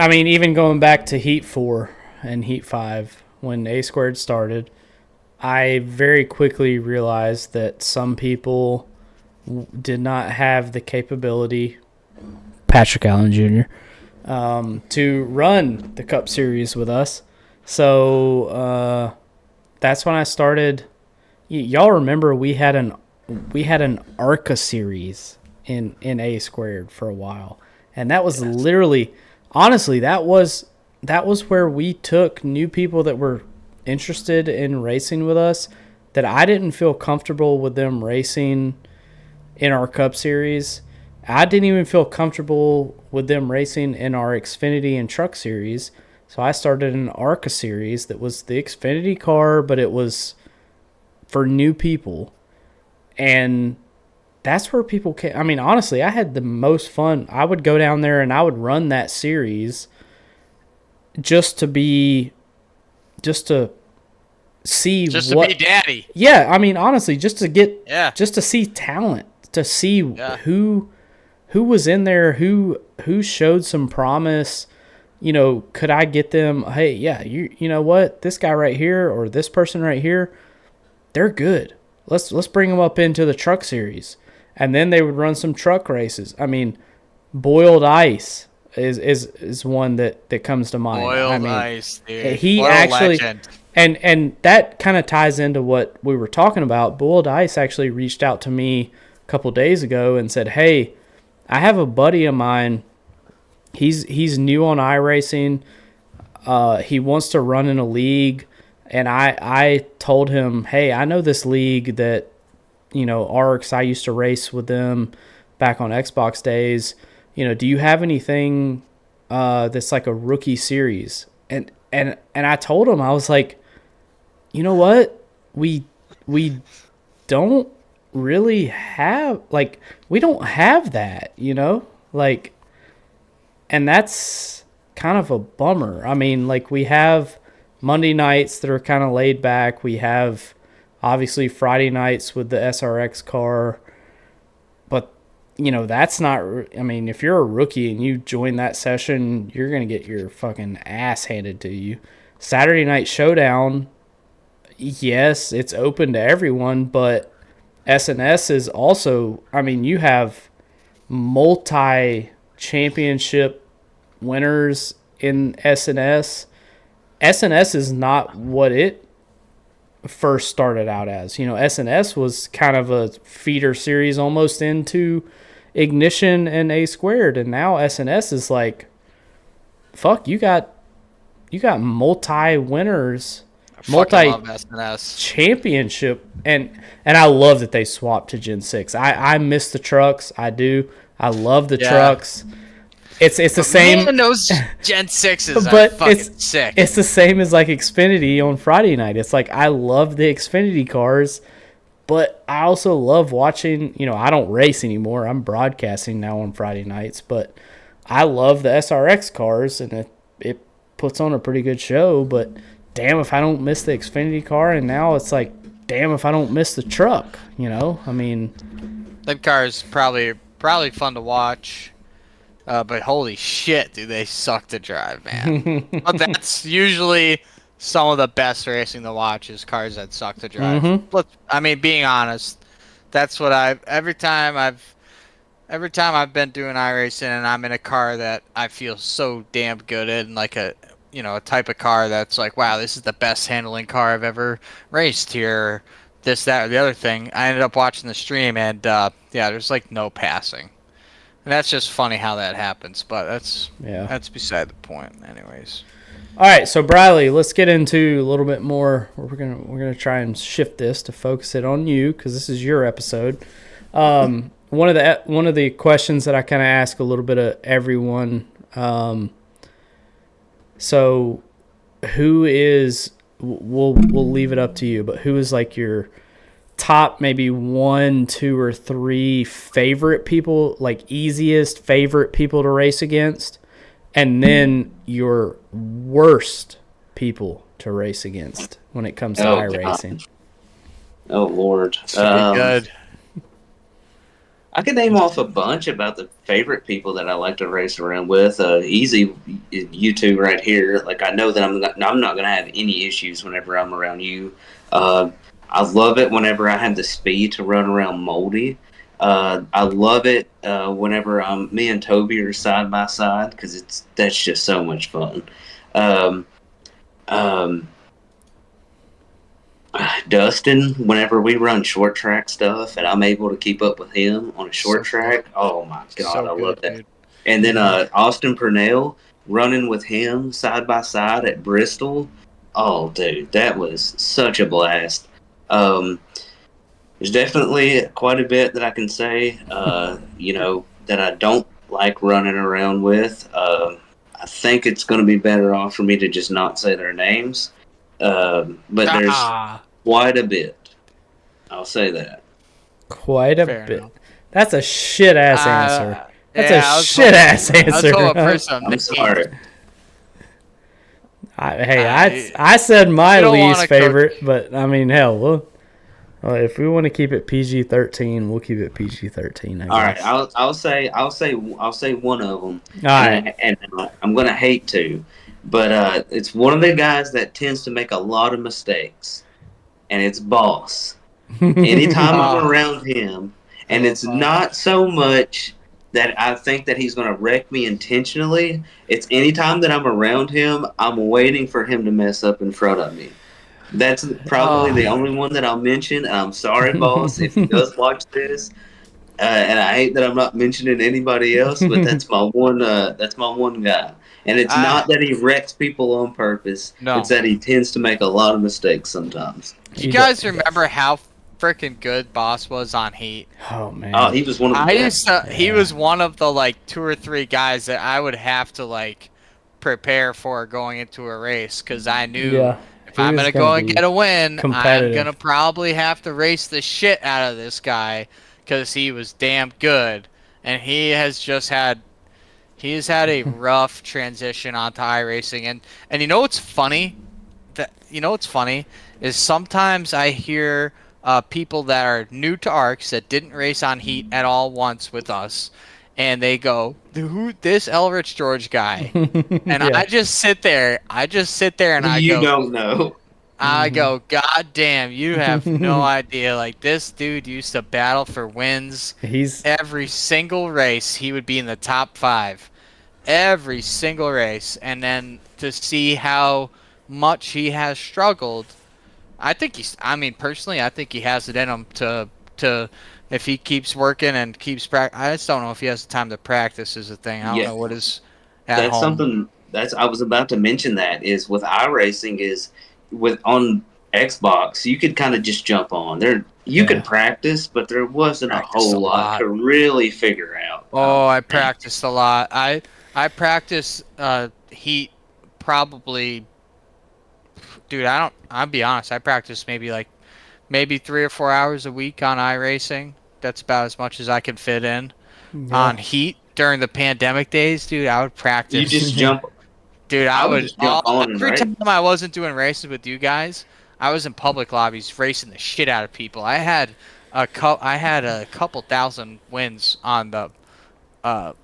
mean, even going back to Heat 4 and Heat 5, when A Squared started, I very quickly realized that some people did not have the capability, Patrick Allen Jr., to run the Cup Series with us. So that's when I started. Y'all remember we had an ARCS series in A Squared for a while, and that was literally, honestly, that was where we took new people that were interested in racing with us that I didn't feel comfortable with them racing in our Cup Series. I didn't even feel comfortable with them racing in our Xfinity and Truck Series. So I started an ARCA series that was the Xfinity car, but it was for new people. And that's where people came. I mean, honestly, I had the most fun. I would go down there and I would run that series just to see to be daddy. Yeah, I mean, honestly, just to see talent, to see who was in there, who showed some promise. Could I get them? Hey, yeah, you know what? This guy right here or this person right here, they're good. Let's bring them up into the Truck Series, and then they would run some truck races. I mean, Boiled Ice is one that comes to mind. Boiled Ice, dude. He what actually. A legend. And that kind of ties into what we were talking about. Boiled Ice actually reached out to me a couple days ago and said, "Hey, I have a buddy of mine. He's new on iRacing. He wants to run in a league." And I told him, "Hey, I know this league that, ARCS. I used to race with them back on Xbox days. Do you have anything that's like a rookie series?" And I told him, I was like, you know what? We don't really have, we don't have that, and that's kind of a bummer. I mean, we have Monday nights that are kind of laid back. We have, obviously, Friday nights with the SRX car. But, that's not, I mean, if you're a rookie and you join that session, you're going to get your fucking ass handed to you. Saturday Night Showdown, yes, it's open to everyone, but SNS is also, I mean, you have multi-championship winners in SNS. SNS is not what it first started out as. SNS was kind of a feeder series almost into Ignition and A Squared, and now SNS is like, fuck, you got you got multi winners, fucking love SNS. championship, and I love that they swapped to Gen 6. I miss the trucks. I do. I love the trucks. It's the same. Man, those Gen 6s but are fucking sick. It's the same as like Xfinity on Friday night. It's like I love the Xfinity cars, but I also love watching. You know, I don't race anymore. I'm broadcasting now on Friday nights, but I love the SRX cars, and it puts on a pretty good show. But damn if I don't miss the Xfinity car, and now it's like damn if I don't miss the truck. You know, I mean, them cars probably fun to watch. But holy shit, do they suck to drive, man. But that's usually some of the best racing to watch is cars that suck to drive. I mean, being honest, that's what every time I've been doing iRacing and I'm in a car that I feel so damn good in, like a type of car that's like, wow, this is the best handling car I've ever raced here. This, that, or the other thing. I ended up watching the stream and there's like no passing. And that's just funny how that happens, but that's beside the point, anyways. All right, so Briley, let's get into a little bit more. We're gonna try and shift this to focus it on you because this is your episode. One of the questions that I kind of ask a little bit of everyone. So, who is? We'll leave it up to you, but who is like your top maybe 1, 2, or 3 favorite people, like easiest favorite people to race against, and then your worst people to race against when it comes to iRacing? Oh Lord, good. I could name off a bunch about the favorite people that I like to race around with. Easy, you two right here. Like I know that I'm not going to have any issues whenever I'm around you. I love it whenever I have the speed to run around Moldy. I love it whenever me and Toby are side by side because that's just so much fun. Dustin, whenever we run short track stuff and I'm able to keep up with him on a short track, oh my god, I love that. Dude. And then Austin Purnell, running with him side by side at Bristol, oh dude, that was such a blast. There's definitely quite a bit that I can say, that I don't like running around with. I think it's going to be better off for me to just not say their names. But there's quite a bit. I'll say that. Quite a Fair bit. enough. That's a shit-ass answer. That's a shit-ass answer. I'm sorry. I said my least favorite, but I mean, hell, if we want to keep it PG-13, we'll keep it PG-13. All right, I'll say one of them. All right, and I'm gonna hate to, but it's one of the guys that tends to make a lot of mistakes, and it's Boss. Anytime I'm around him, and it's not so much that I think that he's going to wreck me intentionally. It's anytime that I'm around him, I'm waiting for him to mess up in front of me. That's probably the only one that I'll mention. I'm sorry, Boss, if he does watch this. And I hate that I'm not mentioning anybody else, but that's my one. That's my one guy. And it's not that he wrecks people on purpose. No. It's that he tends to make a lot of mistakes sometimes. You guys remember how freaking good Boss was on Heat? Oh man! Oh, he was one of the best. He was one of the like 2 or 3 guys that I would have to like prepare for going into a race because I knew if I'm gonna go and get a win, I'm gonna probably have to race the shit out of this guy because he was damn good, and he has had a rough transition onto iRacing, and you know what's funny? Is sometimes I hear people that are new to ARCS that didn't race on Heat at all once with us, and they go, "Who this Elrich George guy?" And I just sit there and I go, "You don't know." I go, "God damn, you have no idea. Like this dude used to battle for wins. Every single race he would be in the top 5, every single race, and then to see how much he has struggled." I think personally, I think he has it in him to if he keeps working and keeps practice. I just don't know if he has the time to practice is the thing. I don't know what is at home. I was about to mention that is with iRacing is with on Xbox you could kind of just jump on there. You could practice, but there wasn't a whole lot to really figure out. Oh, I practiced a lot. I practice heat probably, dude. I'll be honest. I practice maybe 3 or 4 hours a week on iRacing. That's about as much as I can fit in on heat during the pandemic days, dude. I would practice. You just jump. Dude, I would just jump on every time I wasn't doing races with you guys, I was in public lobbies racing the shit out of people. I had a couple thousand wins on the sorry,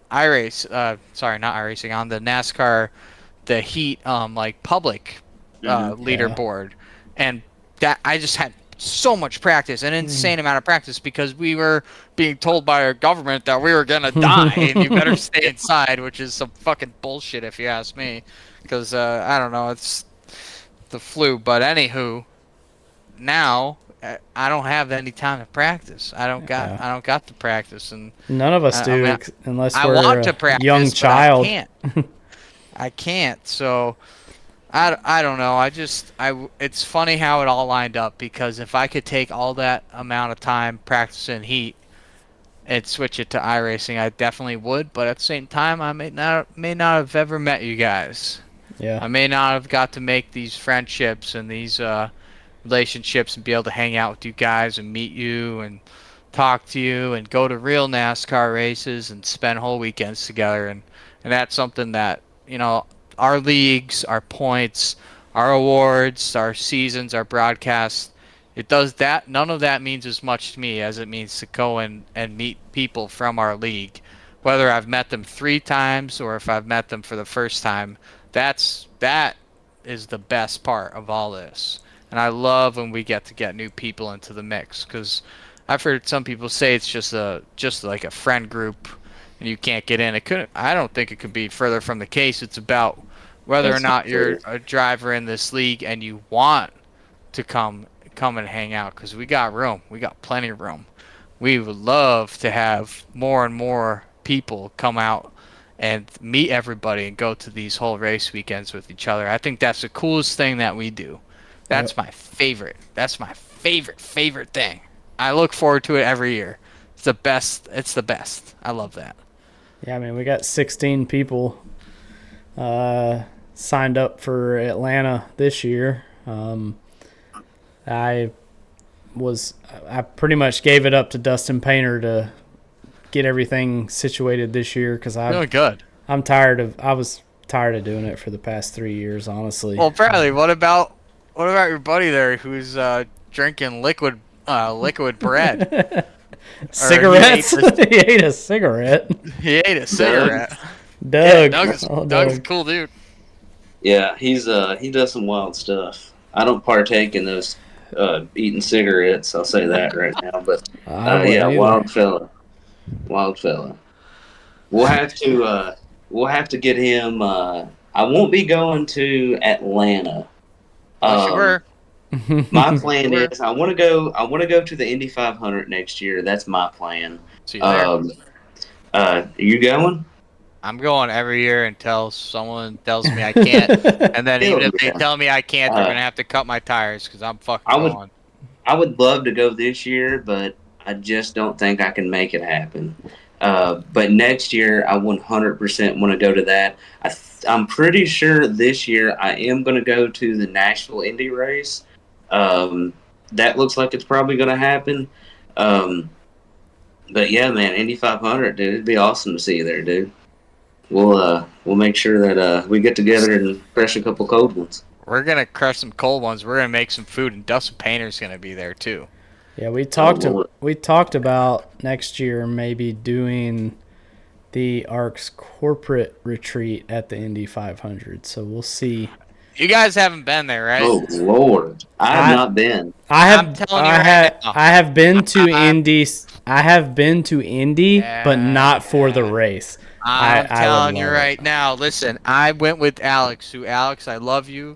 not iRacing, on the NASCAR, the heat like public leaderboard, and that I just had so much practice, an insane amount of practice, because we were being told by our government that we were gonna die and you better stay inside, which is some fucking bullshit if you ask me, because I don't know, it's the flu. But anywho, now I don't have any time to practice. I don't got the practice, and none of us do, unless I we're want to practice, young child. I can't. So I don't know. It's funny how it all lined up, because if I could take all that amount of time practicing heat and switch it to iRacing, I definitely would. But at the same time, I may not have ever met you guys. Yeah. I may not have got to make these friendships and these relationships and be able to hang out with you guys and meet you and talk to you and go to real NASCAR races and spend whole weekends together. And that's something that, you know, our leagues, our points, our awards, our seasons, our broadcasts, it does that. None of that means as much to me as it means to go and meet people from our league, whether I've met them 3 times or if I've met them for the first time. That is the best part of all this. And I love when we get new people into the mix, because I've heard some people say it's just like a friend group and you can't get in. I don't think it could be further from the case. It's about whether or not you're a driver in this league and you want to come and hang out, because we got room. We got plenty of room. We would love to have more and more people come out and meet everybody and go to these whole race weekends with each other. I think that's the coolest thing that we do. That's my favorite. That's my favorite thing. I look forward to it every year. It's the best. It's the best. I love that. Yeah, I mean, we got 16 people signed up for Atlanta this year. I pretty much gave it up to Dustin Painter to get everything situated this year, because I was tired of doing it for the past 3 years, honestly. Well, Bradley, what about your buddy there who's drinking liquid bread? Cigarettes? He ate a cigarette. He ate a cigarette. Doug. Yeah, Doug's a cool dude. Yeah, he does some wild stuff. I don't partake in those eating cigarettes. I'll say that right now. But yeah, wild fella. We'll have to get him. I won't be going to Atlanta. Sure. My plan is I want to go to the Indy 500 next year. That's my plan. See you there. Are you going? I'm going every year until someone tells me I can't, and then even if they tell me I can't, they're gonna have to cut my tires, because I'm fucking going. I would love to go this year, but I just don't think I can make it happen. But next year, I 100% want to go to that. I'm pretty sure this year I am going to go to the Nashville Indy race. That looks like it's probably going to happen. But yeah, man, Indy 500, dude, it'd be awesome to see you there, dude. We'll make sure that we get together and crush a couple cold ones. We're gonna crush some cold ones. We're gonna make some food, and Dustin Painter's gonna be there too. Yeah, we talked about next year maybe doing the ARCS corporate retreat at the Indy 500. So we'll see. You guys haven't been there, right? Oh Lord, I have not been. I have been to Indy. I have been to Indy, but not for the race. I'm telling you right now. Listen, I went with Alex. Alex, I love you,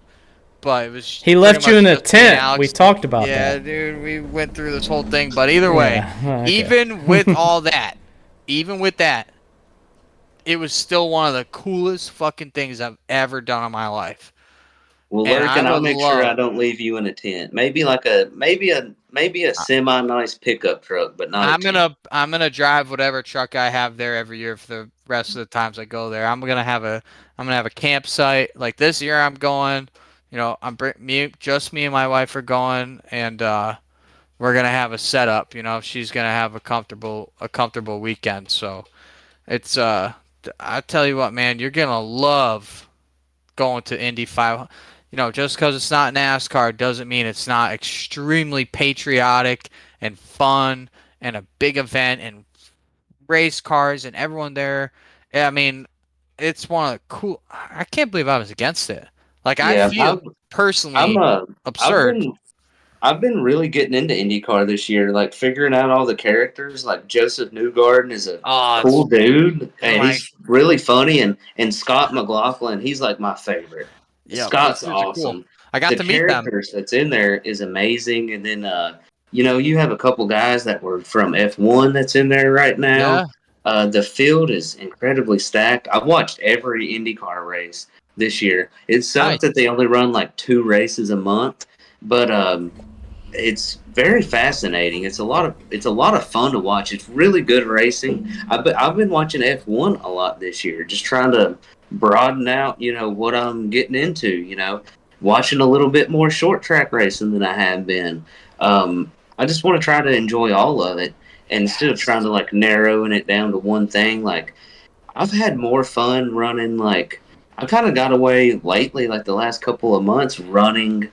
but it was he left you in a tent. We talked about that. Yeah, dude, we went through this whole thing. But either way, even with all that, it was still one of the coolest fucking things I've ever done in my life. Well, And I Lurkin, I'll would make sure I love. don't leave you in a tent. Maybe like maybe a semi nice pickup truck, but not a tent. I'm gonna drive whatever truck I have there every year for the rest of the times I go there. I'm gonna have a campsite. Like this year, I'm going. You know, just me and my wife are going, and we're gonna have a setup. You know, she's gonna have a comfortable weekend. So it's I tell you what, man, you're gonna love going to Indy 500. You know, just because it's not NASCAR doesn't mean it's not extremely patriotic and fun and a big event and race cars and everyone there. I mean, it's one of the cool. I can't believe I was against it. Like I Yeah, feel I'm personally I've absurd. been really getting into IndyCar this year, like figuring out all the characters. Like Joseph Newgarden is a Oh, cool dude, and and like, he's really funny. And Scott McLaughlin, he's like my favorite. yeah, those Scott's dudes are cool. awesome. I got The to meet them. characters that's in there is amazing. And then you have a couple guys that were from F1 that's in there right now. Yeah. The field is incredibly stacked. I've watched every IndyCar race this year. It sucks that Nice. they only run like 2 races a month, but it's very fascinating. It's a lot of fun to watch. It's really good racing. I've been watching F1 a lot this year, just trying to broaden out, what I'm getting into. Watching a little bit more short track racing than I have been. I just want to try to enjoy all of it, and instead of trying to like narrowing it down to one thing. Like I've had more fun running. Like I kind of got away lately, like the last couple of months, running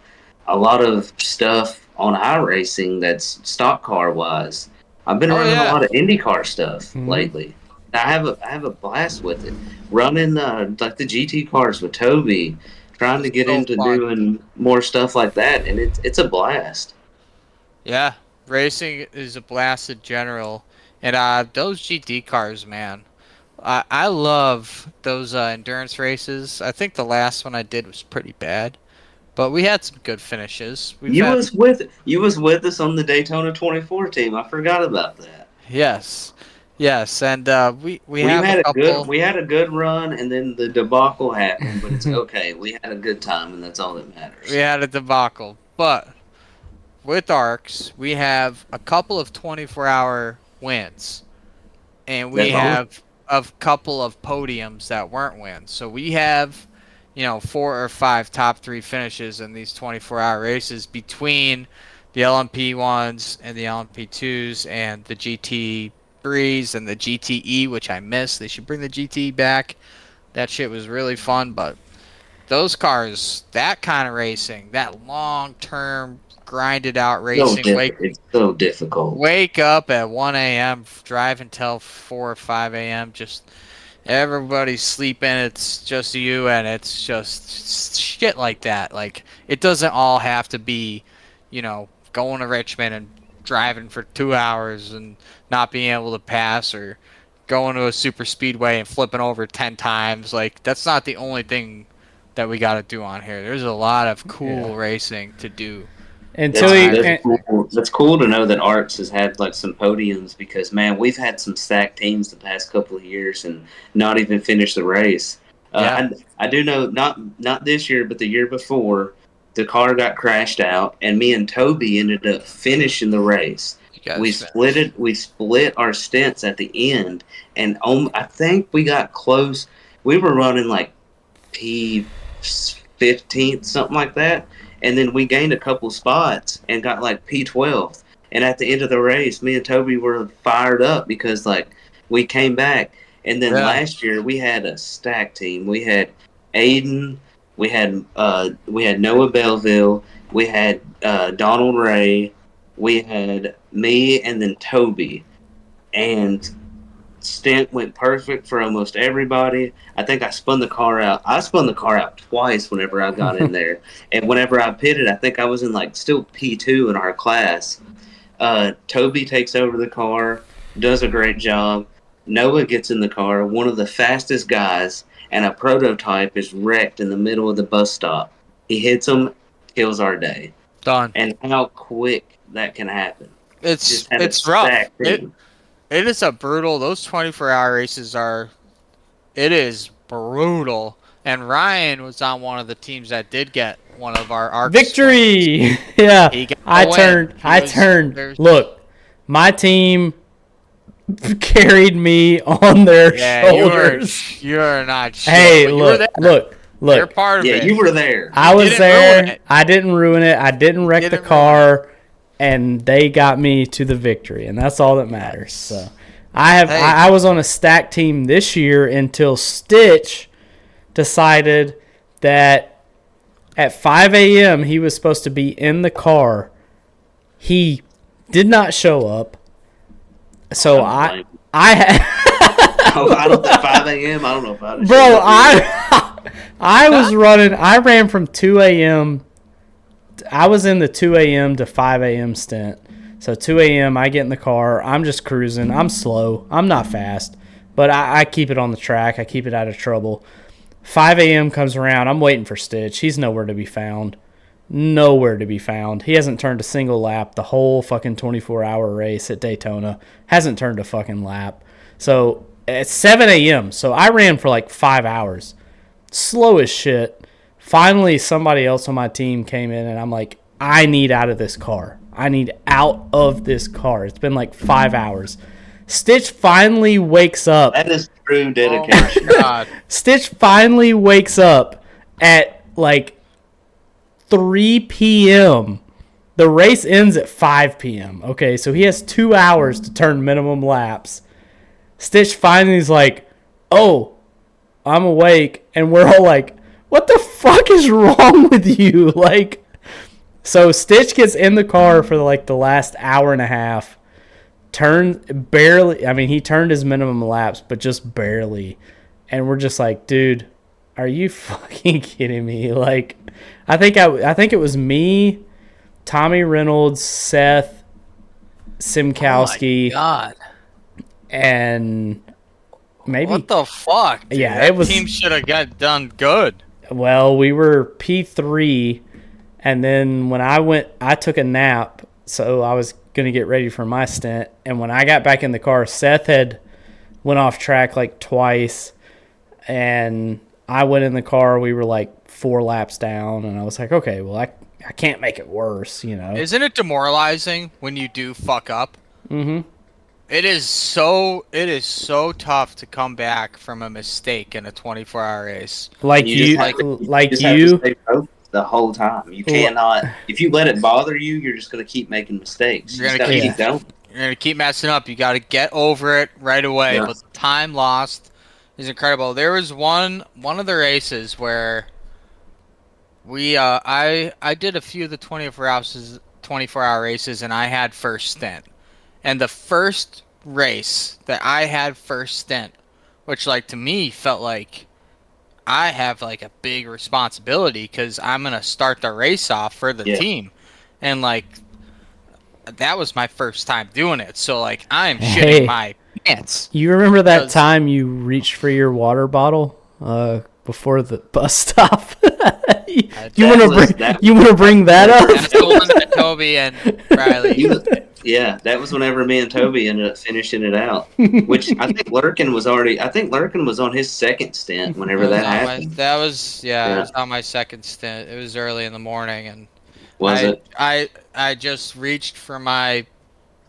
a lot of stuff on iRacing that's stock car wise. I've been Oh running a yeah. lot of IndyCar stuff Mhm. lately. I have a blast with it. Running like the GT cars with Toby, trying to It's get so into fun. doing more stuff like that, and it's a blast. Yeah, racing is a blasted general, and those GT cars, man. I love those endurance races. I think the last one I did was pretty bad, but we had some good finishes. We've had some, You was with us on the Daytona 24 team. I forgot about that. yes, yes, and we We have a had couple. we had a good run, and then the debacle happened. But it's okay. We had a good time, and that's all that We matters. had a debacle, but with ARCS, we have a couple of 24-hour wins, and we That's all. have a couple of podiums that weren't wins. So we have, you know, 4 or 5 top 3 finishes in these 24-hour races between the LMP ones and the LMP twos and the GT3s and the GTE, which I missed. They should bring the GT back. That shit was really fun, but those cars, that kind of racing, that long-term grinded out racing, It's so difficult. wake up at 1 a.m., drive until 4 or 5 a.m., just everybody's sleeping, it's just you, and it's just shit like that. Like, it doesn't all have to be, you know, going to Richmond and driving for 2 hours and not being able to pass, or going to a super speedway and flipping over 10 times. Like, that's not the only thing that we got to do on here. There's a lot of Yeah. cool racing to do Until on That's he, that's iRacing. and, cool. That's cool to know that Arts has had like some podiums because man, we've had some stacked teams the past couple of years and not even finished the race. Yeah. I do know not this year, but the year before, the car got crashed out, and me and Toby ended up finishing the race. You guys We split our stints at the end, and I think we got close. We were running like P15th, something like that. And then we gained a couple spots and got like P12th. And at the end of the race, me and Toby were fired up because like we came back. And then Yeah. last year we had a stack team. We had Aiden, we had Noah Belleville, we had Donald Ray, we had me, and then Toby. And stint went perfect for almost everybody. I think I spun the car out. I spun the car out twice whenever I got in there. And whenever I pitted, I think I was in like still P2 in our class. Toby takes over the car, does a great job. Noah gets in the car, one of the fastest guys, and a prototype is wrecked in the middle of the bus stop. He hits him, kills our day. Done. And how quick that can happen. It's Just had a it's rough. stacked team. It is a brutal. Those 24-hour races are It is brutal. And Ryan was on one of the teams that did get one of our ARCS Victory! wins. Yeah, He got I the win. turned. He I was- turned. there's- Look, my team carried me on their Yeah, shoulders. you're not shit, Hey, but you were there. look. You're part of Yeah, it. you were there. I was didn't there. ruin it. I didn't ruin it. I didn't wreck the didn't ruin car, and they got me to the victory, and that's all that matters. So, I was on a stack team this year until Stitch decided that at 5 a.m. he was supposed to be in the car. He did not show up. So I I don't think 5 a.m. I don't know if I'd have bro, showed up either. I was running. I ran from 2 a.m. I was in the 2 a.m. to 5 a.m. stint. So 2 a.m. I get in the car. I'm just cruising. I'm slow. I'm not fast, but I keep it on the track. I keep it out of trouble. 5 a.m. comes around. I'm waiting for Stitch. He's nowhere to be found. Nowhere to be found. He hasn't turned a single lap the whole fucking 24-hour race at Daytona. Hasn't turned a fucking lap. So it's 7 a.m. So I ran for like 5 hours. Slow as shit. Finally, somebody else on my team came in, and I'm like, I need out of this car. I need out of this car. It's been like 5 hours. Stitch finally wakes up. That is true Oh dedication. my God. Stitch finally wakes up at like 3 p.m. The race ends at 5 p.m. Okay, so he has 2 hours to turn minimum laps. Stitch finally is like, oh, I'm awake. And we're all like, what the fuck is wrong with you? Like, so Stitch gets in the car for like the last hour and a half. He turned his minimum laps, but just barely. And we're just like, dude, are you fucking kidding me? Like, I think it was me, Tommy Reynolds, Seth, Simkowski, Oh my God. and maybe. What the fuck? Dude? Yeah, That it was. team should have got done good. Well, we were P3, and then when I took a nap, so I was going to get ready for my stint. And when I got back in the car, Seth had went off track like twice, and I went in the car. We were like 4 laps down, and I was like, okay, well, I can't make it worse, you know. Isn't it demoralizing when you do fuck up? Mm-hmm. It is so tough to come back from a mistake in a 24-hour race. Like You you, just have to- like just have you. to stay focused the whole time. You cannot. If you let it bother you, you're just going to keep making mistakes. You You're just gonna got to keep- keep going. You're gonna keep messing up. You got to get over it right away. Yeah. But the time lost is incredible. There was one of the races where we I did a few of the 24-hour races, and I had first stint. And the first race that I had first stint, which like to me felt like I have like a big responsibility because I'm gonna start the race off for the Yeah. team, and like that was my first time doing it. So like I'm Hey. shitting my pants. You remember that Because- time you reached for your water bottle before the bus stop? you That want was- to that- bring that That's up? the one that Toby and Riley. Yeah, that was whenever me and Toby ended up finishing it out. Which I think Lurkin was on his second stint whenever that happened. That was Yeah. it was on my second stint. It was early in the morning, and Was it? I just reached for my.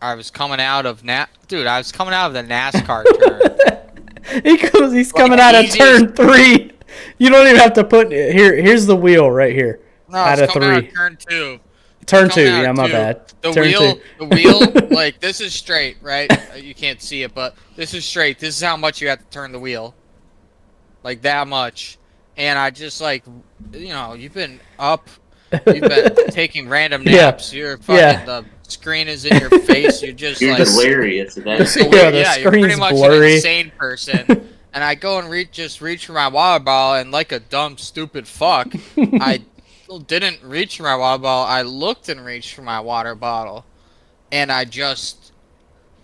I was coming out of I was coming out of the NASCAR turn. He's coming out of easiest- turn 3. You don't even have to put here's the wheel right here. No, Out I was of coming out 3. of turn 2. Turn 2, Coming out yeah, my two. bad. The Turn wheel, 2. the wheel, like this is straight, right? You can't see it, but this is straight. This is how much you have to turn the wheel, like that much. And I just like, you've been up, you've been taking random Yeah. naps. You're fucking Yeah. the screen is in your face. You're just You're like delirious at that. Yeah, the you're pretty screen's much blurry. an insane person. And I go and reach for my water bottle, and like a dumb, stupid fuck, I didn't reach for my water bottle. I looked and reached for my water bottle, and I just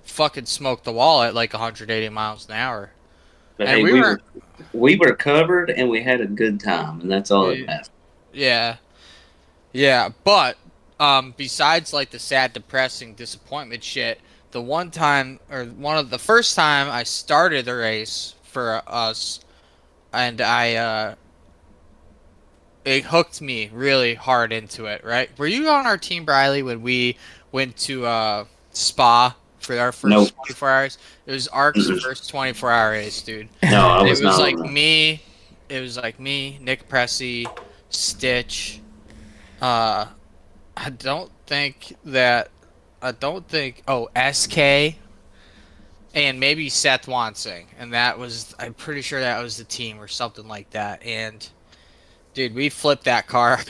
fucking smoked the wall at like 180 miles an hour. But And hey, we were covered and we had a good time, and that's all that matters. Yeah, but besides like the sad, depressing disappointment shit, the first time I started the race for us and it hooked me really hard into it. Right? Were you on our team, Briley, when we went to Spa for our Nope. first 24 hours? It was ARC's Mm-mm. first 24-hour race, dude. No, I And was not on that. it was like me, Nick Pressey, Stitch. Uh, I don't think that. Oh, SK and maybe Seth Wansing, and that was. I'm pretty sure that was the team or something like that. And dude, we flipped that car.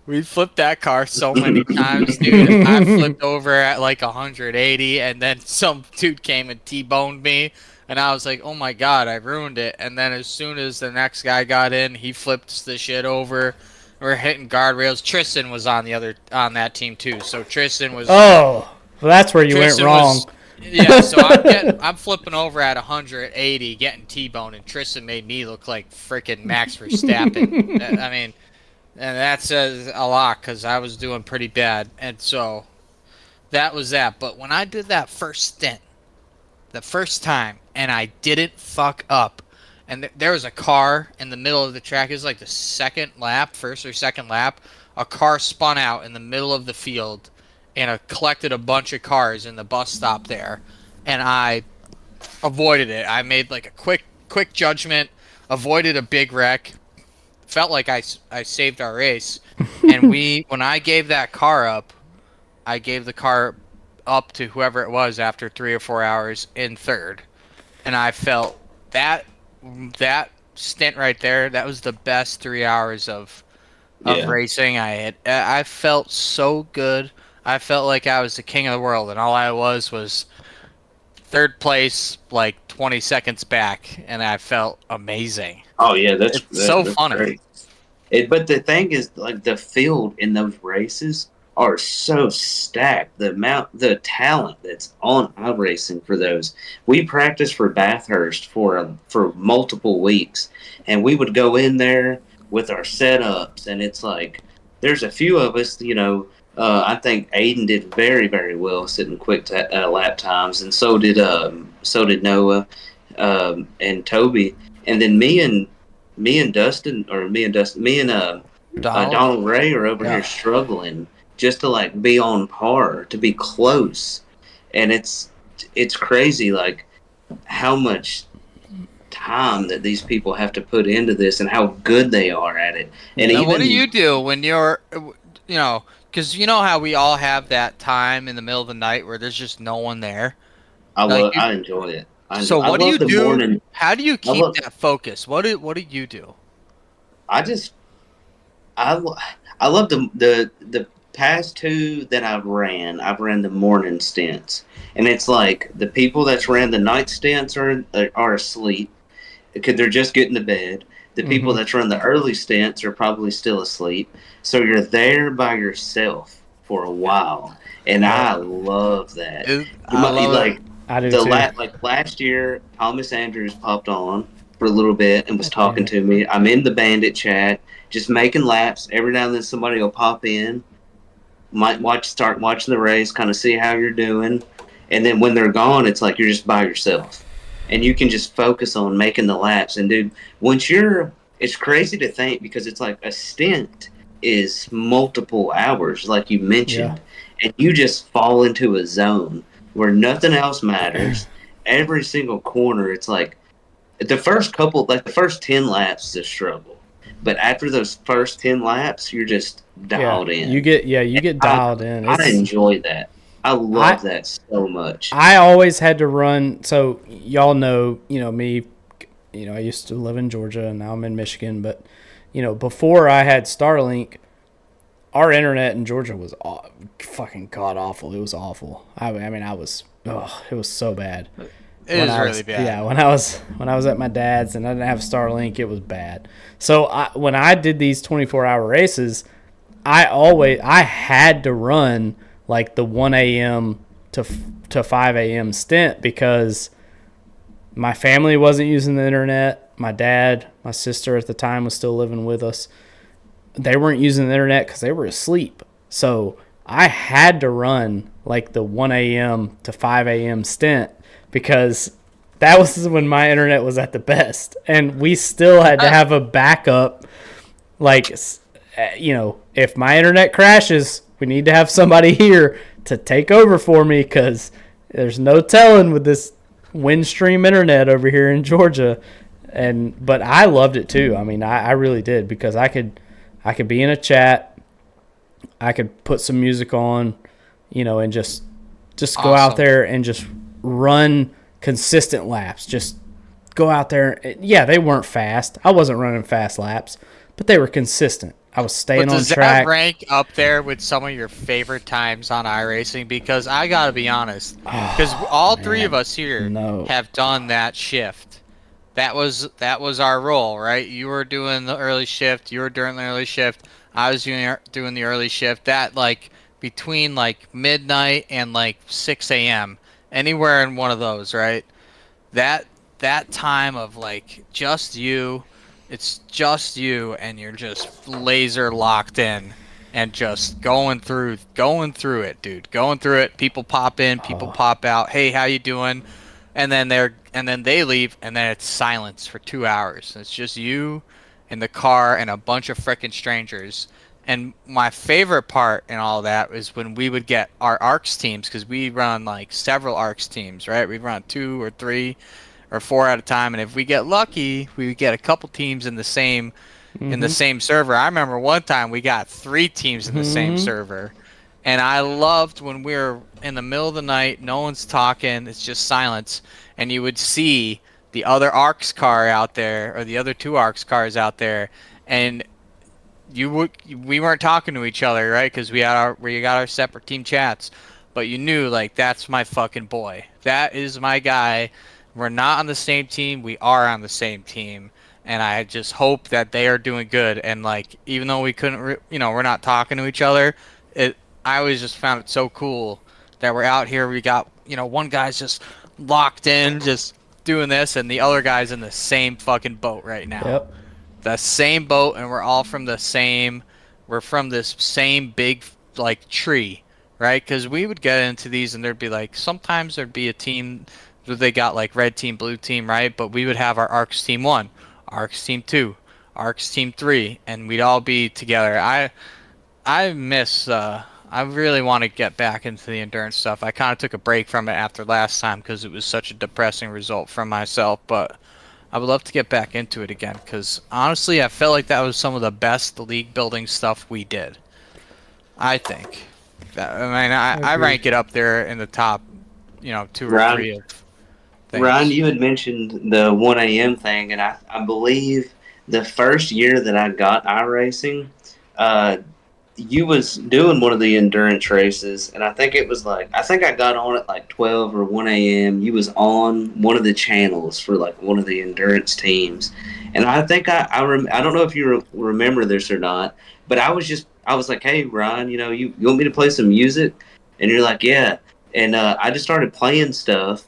We flipped that car so many times, dude. I flipped over at like 180, and then some dude came and T-boned me, and I was like, "Oh my god, I ruined it." And then as soon as the next guy got in, he flipped the shit over. We're hitting guardrails. Tristan was on that team too, so Tristan was. Oh, well, that's where you went Tristan wrong. was. Yeah, so I'm flipping over at 180, getting T-boned, and Tristan made me look like freaking Max Verstappen. I mean. And that says a lot because I was doing pretty bad. And so that was that. But when I did that first stint, the first time, and I didn't fuck up, and there was a car in the middle of the track. It was like the second lap, first or second lap. A car spun out in the middle of the field and collected a bunch of cars in the bus stop there. And I avoided it. I made like a quick judgment, avoided a big wreck. Felt like I saved our race, and when I gave that car up, I gave the car up to whoever it was after 3 or 4 hours in third, and I felt that stint right there, that was the best 3 hours of Yeah. racing I had. I felt so good. I felt like I was the king of the world, and all I was third place, like 20 seconds back, and I felt amazing. Oh yeah, It's so funny. Great. But the thing is, like the field in those races are so stacked. The talent that's on iRacing for those. We practiced for Bathurst for multiple weeks, and we would go in there with our setups, and it's like there's a few of us, you know. I think Aiden did very, very well setting quick lap times, and so did Noah and Toby, and then me and Donald Ray are over here struggling just to like be on par, to be close, and it's crazy like how much time that these people have to put into this and how good they are at it. And now, what do you do when you're, because you know how we all have that time in the middle of the night where there's just no one there? I enjoy it. So what do you do? How do you keep that focus? What do you do? I love the past two that I've ran the morning stints, and it's like the people that's ran the night stints are asleep because they're just getting to bed. The people that run the early stints are probably still asleep, so you're there by yourself for a while, and I love that. I do too. Like last year, Thomas Andrews popped on for a little bit and was talking to me. I'm in the Bandit chat, just making laps. Every now and then somebody will pop in, start watching the race, kind of see how you're doing. And then when they're gone, it's like you're just by yourself. And you can just focus on making the laps. And dude, it's crazy to think because it's like a stint is multiple hours, like you mentioned. Yeah. And you just fall into a zone where nothing else matters. Every single corner, it's like the first 10 laps is a struggle. But after those first 10 laps, you're just dialed in. You get dialed in. I enjoy that. I love that so much. I always had to run. So y'all know, me, I used to live in Georgia and now I'm in Michigan. But, before I had Starlink, our internet in Georgia was fucking god awful. It was awful. I mean, it was so bad. It was really bad. Yeah, when I was at my dad's and I didn't have Starlink, it was bad. So when I did these 24-hour races, I had to run like the 1 a.m. to 5 a.m. stint because my family wasn't using the internet. My dad, my sister at the time was still living with us. They weren't using the internet because they were asleep. So I had to run like the 1 a.m. to 5 a.m. stint because that was when my internet was at the best, and we still had to have a backup. Like, you know, if my internet crashes, we need to have somebody here to take over for me, because there's no telling with this Windstream internet over here in Georgia. But I loved it too. I mean, I really did, because I could be in a chat, I could put some music on, you know, and just go out there and just run consistent laps. Just go out there. Yeah, they weren't fast. I wasn't running fast laps, but they were consistent. I was staying on track. Does that rank up there with some of your favorite times on iRacing? Because I gotta be honest, because all three of us here have done that shift. That was our role, right? You were doing the early shift. You were doing the early shift. I was doing the early shift. That, like, between like midnight and like 6 a.m. anywhere in one of those, right? That time of like just you, it's just you, and you're just laser locked in and just going through it, dude. Going through it. People pop in, people pop out. Hey, how you doing? And then they leave, and then it's silence for 2 hours. It's just you in the car and a bunch of frickin' strangers. And my favorite part in all that is when we would get our ARCS teams, because we run like several ARCS teams, right? We run 2 or 3 or 4 at a time, and if we get lucky, we would get a couple teams in the same server. I remember one time we got 3 teams in the same server, and I loved when we were in the middle of the night, no one's talking, it's just silence, and you would see the other ARCS car out there, or the other 2 ARCS cars out there, and we weren't talking to each other, right? Because we got our separate team chats, but you knew, like, that's my fucking boy. That is my guy. We're not on the same team. We are on the same team, and I just hope that they are doing good. And, like, even though we couldn't, we're not talking to each other, I always just found it so cool that we're out here. We got, one guy's just locked in, just doing this, and the other guy's in the same fucking boat right now. Yep. The same boat, and we're all from this same big, like, tree, right? Because we would get into these, and there'd be, like, sometimes there'd be a team where they got, like, red team, blue team, right? But we would have our ARCS team 1, ARCS team 2, ARCS team 3, and we'd all be together. I really want to get back into the endurance stuff. I kind of took a break from it after last time because it was such a depressing result from myself, but I would love to get back into it again, because honestly, I felt like that was some of the best league building stuff we did. I think. I rank it up there in the top, 2 or 3 of things. Ryan, you had mentioned the 1 a.m. thing, and I believe the first year that I got iRacing, you was doing one of the endurance races, and I think I got on at like 12 or 1 a.m. You was on one of the channels for like one of the endurance teams, and I think I don't know if you remember this or not, but I was like, hey Ryan, you want me to play some music? And you're like, yeah, and I just started playing stuff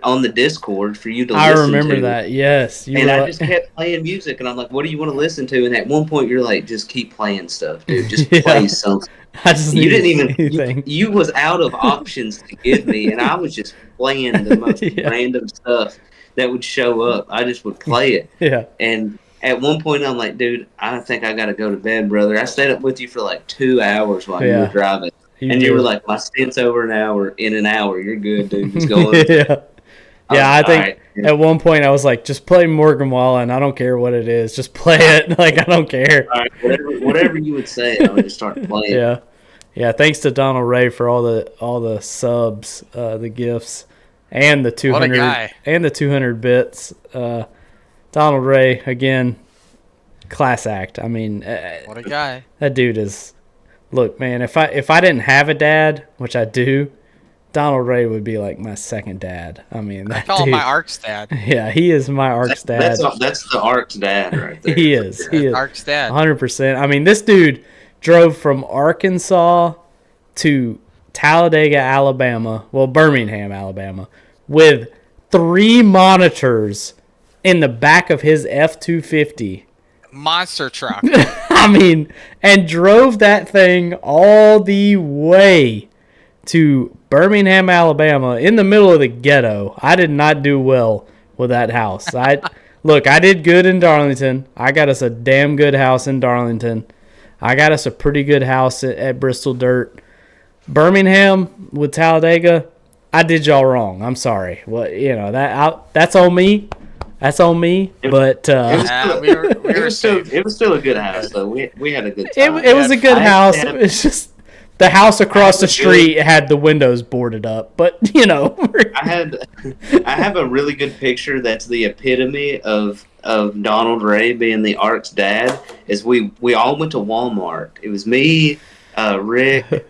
on the Discord for you to listen to. I remember that, yes. I just kept playing music, and I'm like, what do you want to listen to? And at one point, you're like, just keep playing stuff, dude. Just play something. You didn't even, you was out of options to give me, and I was just playing the most random stuff that would show up. I just would play it. Yeah. And at one point, I'm like, dude, I think I got to go to bed, brother. I stayed up with you for like 2 hours while you were driving. You were like, my stint's over an hour. In an hour, you're good, dude. Just go on. I think at one point I was like, just play Morgan Wallen. I don't care what it is. Just play it. Like, I don't care. All right, whatever you would say, I would just start playing. Yeah. Thanks to Donald Ray for all the subs, the gifts, and the 200 bits. Donald Ray, again, class act. I mean, what a guy. That dude is. Look, man, if I didn't have a dad, which I do, Donald Ray would be like my second dad. I mean, I call him my ARCS dad. Yeah, he is my ARCS dad. That's the ARCS dad right there. He is. ARCS dad. 100%. I mean, this dude drove from Arkansas to Talladega, Alabama, Birmingham, Alabama, with 3 monitors in the back of his F-250. Monster truck. I mean, and drove that thing all the way to Birmingham, Alabama, in the middle of the ghetto. I did not do well with that house. Look, I did good in Darlington. I got us a damn good house in Darlington. I got us a pretty good house at Bristol Dirt. Birmingham with Talladega, I did y'all wrong. I'm sorry. Well, that's on me. That's on me. But it was still a good house, though. We had a good time. It was a good house. It's just the house across the street had the windows boarded up. But I have a really good picture that's the epitome of Donald Ray being the ARCS dad. Is we all went to Walmart. It was me, Rick,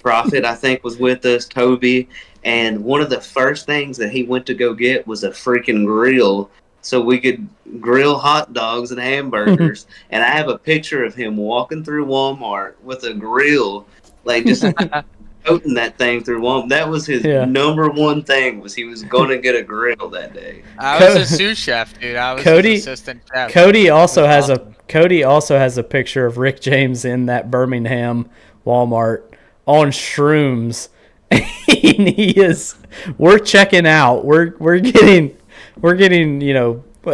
Prophet, I think, was with us, Toby, and one of the first things that he went to go get was a freaking grill so we could grill hot dogs and hamburgers. And I have a picture of him walking through Walmart with a grill, like just toting that thing through Walmart. That was his number one thing, was he was going to get a grill that day. I was a sous chef, dude. I was his assistant chef. Cody also has a picture of Rick James in that Birmingham Walmart on shrooms. We're checking out. We're getting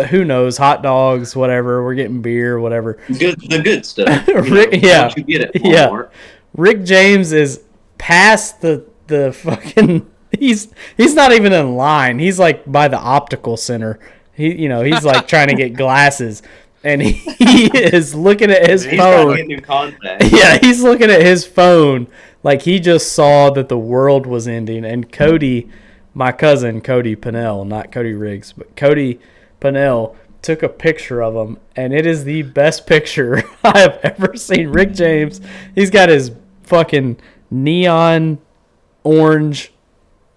who knows, hot dogs, whatever. We're getting beer, whatever. The good stuff. Rick, you get it. Walmart. Rick James is past the fucking. He's not even in line. He's like by the optical center. He's like trying to get glasses. And he is looking at his phone. He's new contact. Yeah, he's looking at his phone like he just saw that the world was ending. And Cody, my cousin, Cody Pennell, not Cody Riggs, but Cody Pennell, took a picture of him. And it is the best picture I have ever seen. Rick James, he's got his fucking neon orange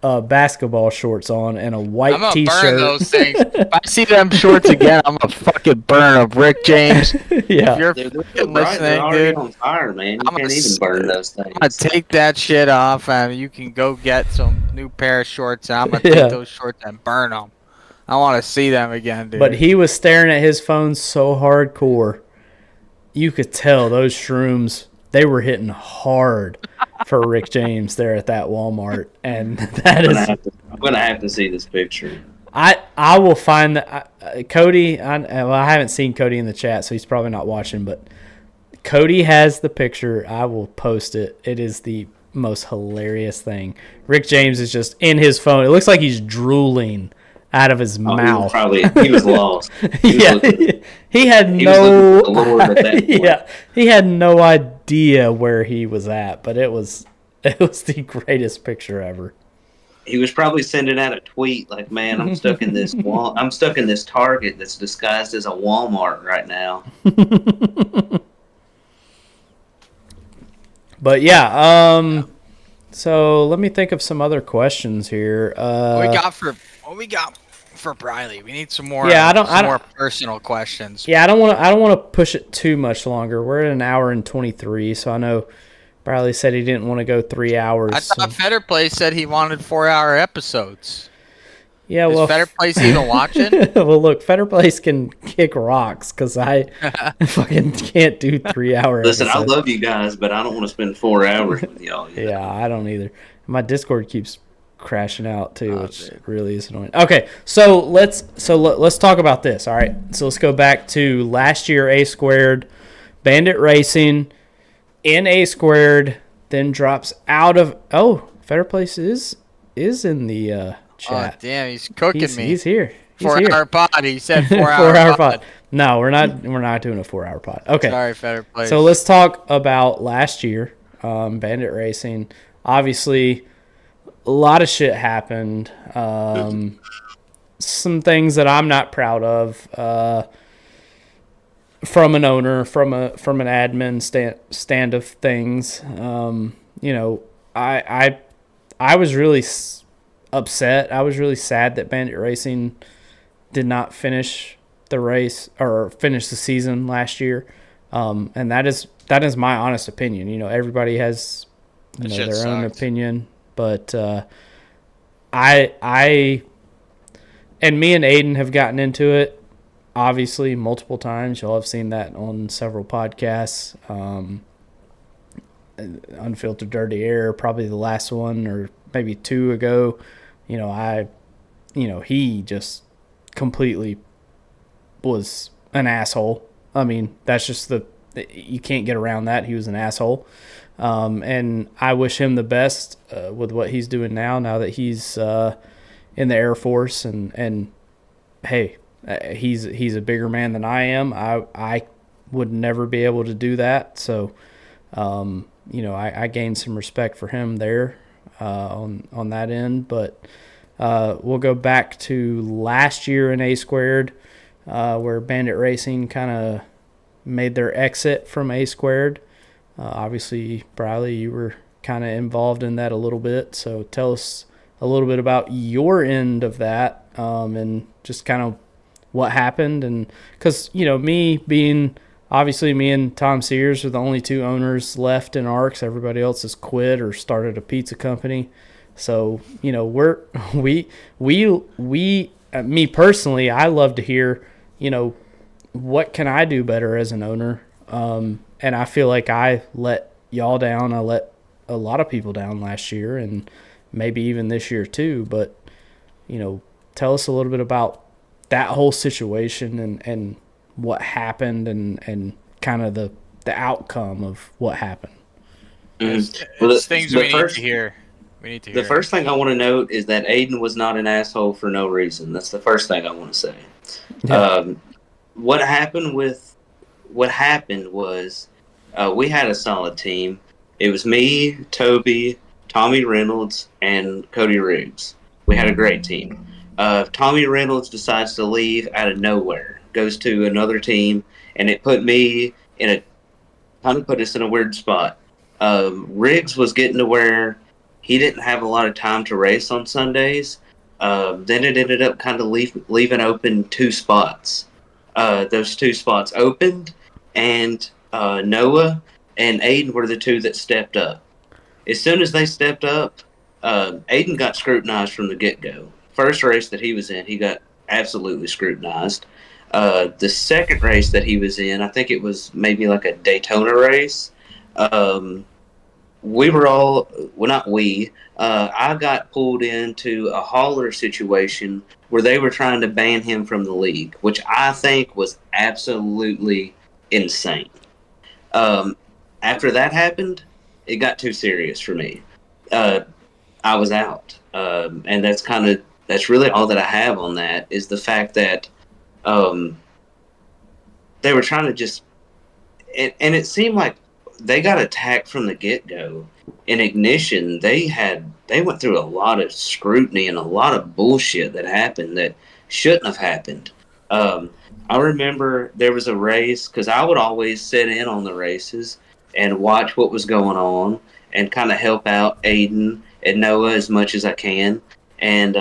basketball shorts on and a white t-shirt. I'm gonna burn those things. If I see them shorts again, I'm gonna fucking burn them. Rick James, yeah, if you're fucking listening, dude, on fire, man. You can't even burn those things. I'm gonna take that shit off, and you can go get some new pair of shorts. And I'm gonna take those shorts and burn them. I want to see them again, dude. But he was staring at his phone so hardcore, you could tell those shrooms, they were hitting hard for Rick James there at that Walmart, and I'm gonna have to see this picture. I will find that Cody. I haven't seen Cody in the chat, so he's probably not watching. But Cody has the picture. I will post it. It is the most hilarious thing. Rick James is just in his phone. It looks like he's drooling out of his mouth. He was lost. He had he had no idea where he was at, but it was the greatest picture ever. He was probably sending out a tweet like, "Man, I'm stuck in this I'm stuck in this Target that's disguised as a Walmart right now." But yeah, so let me think of some other questions here. What we got for Briley? We need some more. More personal questions. Yeah, I don't want to push it too much longer. We're at an hour and 23, so I know Briley said he didn't want to go 3 hours. I thought Fetter Place said he wanted 4-hour episodes. Yeah, Is Fetter Place even watching? Well, look, Fetter Place can kick rocks because I fucking can't do 3-hour Listen, episodes. I love you guys, but I don't want to spend 4 hours with y'all. Yeah, I don't either. My Discord keeps crashing out too, which really is annoying. Okay, so let's talk about this. All right, so let's go back to last year. A Squared, Bandit Racing in A Squared, then drops out of. Oh, Fetter Place is in the chat. Oh damn, he's cooking me. He's here. 4-hour pod. He said 4-hour pod. No, we're not doing a 4-hour pod. Okay. Sorry, Fetter Place. So let's talk about last year. Bandit Racing. Obviously, a lot of shit happened. Some things that I'm not proud of. From an owner, from an admin stand of things. I was really upset. I was really sad that Bandit Racing did not finish the race or finish the season last year. And that is my honest opinion. Everybody has their own opinion, but I and me and Aiden have gotten into it. Obviously, multiple times. Y'all have seen that on several podcasts. Unfiltered Dirty Air, probably the last one, or maybe 2 ago. I he just completely was an asshole. I mean, that's just you can't get around that. He was an asshole. And I wish him the best with what he's doing now that he's in the Air Force. And hey, he's a bigger man than I am. I would never be able to do that. So, I gained some respect for him there on that end. But we'll go back to last year in A Squared, where Bandit Racing kind of made their exit from A Squared. Obviously, Briley, you were kind of involved in that a little bit. So tell us a little bit about your end of that, and just kind of what happened. And because, me and Tom Sears are the only two owners left in ARCS. Everybody else has quit or started a pizza company. So, me personally, I love to hear, what can I do better as an owner? And I feel like I let y'all down. I let a lot of people down last year and maybe even this year too. But, tell us a little bit about that whole situation and what happened and kind of the outcome of what happened. Well, things we need to hear. The first thing I want to note is that Aiden was not an asshole for no reason. That's the first thing I want to say. Yeah. What happened was we had a solid team. It was me, Toby, Tommy Reynolds, and Cody Riggs. We had a great team. Tommy Reynolds decides to leave out of nowhere, goes to another team, and it put me put us in a weird spot. Riggs was getting to where he didn't have a lot of time to race on Sundays. Then it ended up kind of leaving open two spots. Those two spots opened, and Noah and Aiden were the two that stepped up. As soon as they stepped up, Aiden got scrutinized from the get-go. First race that he was in, he got absolutely scrutinized. The second race that he was in, I think it was maybe like a Daytona race. We were all, well, not we, I got pulled into a hauler situation where they were trying to ban him from the league, which I think was absolutely insane. After that happened, it got too serious for me. I was out. And that's really all that I have on that, is the fact that they were trying to just, and it seemed like they got attacked from the get-go. In Ignition, they went through a lot of scrutiny and a lot of bullshit that happened that shouldn't have happened. I remember there was a race, because I would always sit in on the races and watch what was going on and kind of help out Aiden and Noah as much as I can. And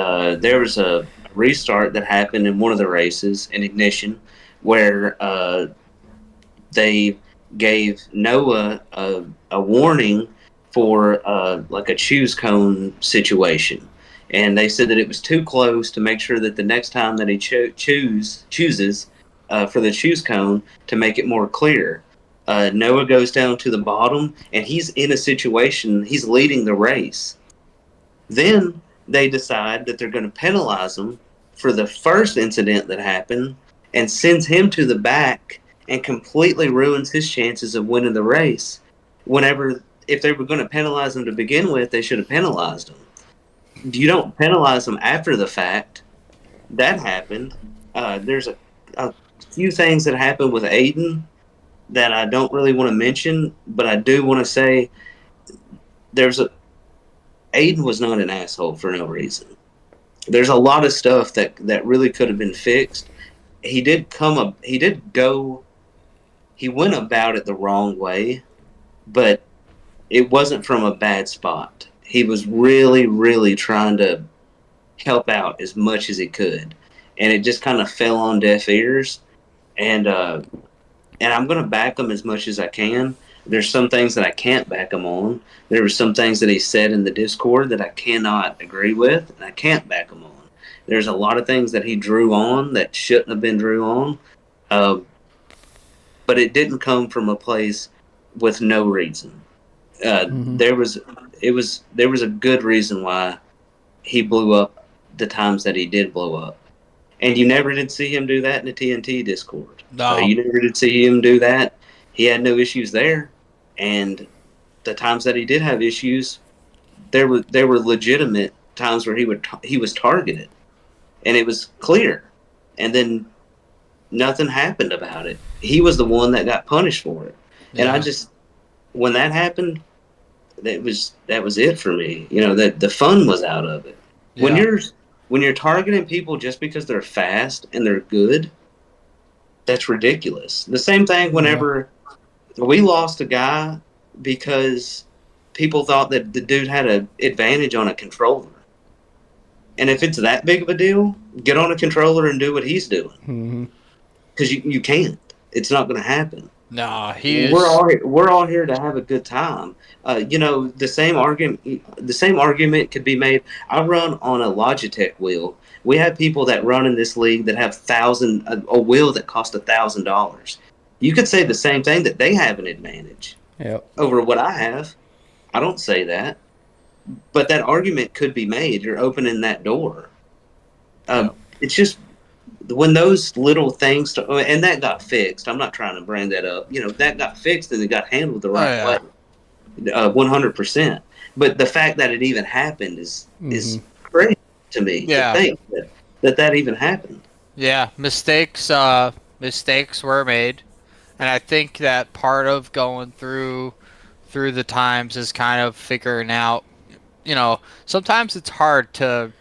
there was a restart that happened in one of the races in Ignition where they gave Noah a warning for like a choose cone situation. And they said that it was too close to make sure that the next time that he chooses for the choose cone to make it more clear. Noah goes down to the bottom, and he's in a situation, he's leading the race. Then they decide that they're going to penalize him for the first incident that happened and sends him to the back and completely ruins his chances of winning the race. If they were going to penalize him to begin with, they should have penalized him. You don't penalize them after the fact. That happened. There's a few things that happened with Aiden that I don't really want to mention, but I do want to say Aiden was not an asshole for no reason. There's a lot of stuff that really could have been fixed. He went about it the wrong way, but it wasn't from a bad spot. He was really, really trying to help out as much as he could, and it just kind of fell on deaf ears. And I'm going to back him as much as I can. There's some things that I can't back him on. There were some things that he said in the Discord that I cannot agree with, and I can't back him on. There's a lot of things that he drew on that shouldn't have been drew on, but it didn't come from a place with no reason. There was a good reason why he blew up the times that he did blow up. And you never did see him do that in the TNT Discord. No. You never did see him do that. He had no issues there. And the times that he did have issues, there were legitimate times where he was targeted, and it was clear. And then nothing happened about it. He was the one that got punished for it. Yeah. And I just, when that happened, that was it for me. You know, that the fun was out of it. Yeah. When you're targeting people just because they're fast and they're good, that's ridiculous. The same thing whenever we lost a guy because people thought that the dude had an advantage on a controller. And if it's that big of a deal, get on a controller and do what he's doing. Because you can't. It's not going to happen. No, we're all here to have a good time. You know, the same argument could be made. I run on a Logitech wheel. We have people that run in this league that have a wheel that costs $1,000. You could say the same thing, that they have an advantage over what I have. I don't say that, but that argument could be made. You're opening that door. It's just when those little things, and that got fixed. I'm not trying to bring that up. You know, that got fixed and it got handled the right way, 100%. But the fact that it even happened is crazy to me. To think that even happened. Yeah, mistakes were made, and I think that part of going through the times is kind of figuring out. You know, sometimes it's hard to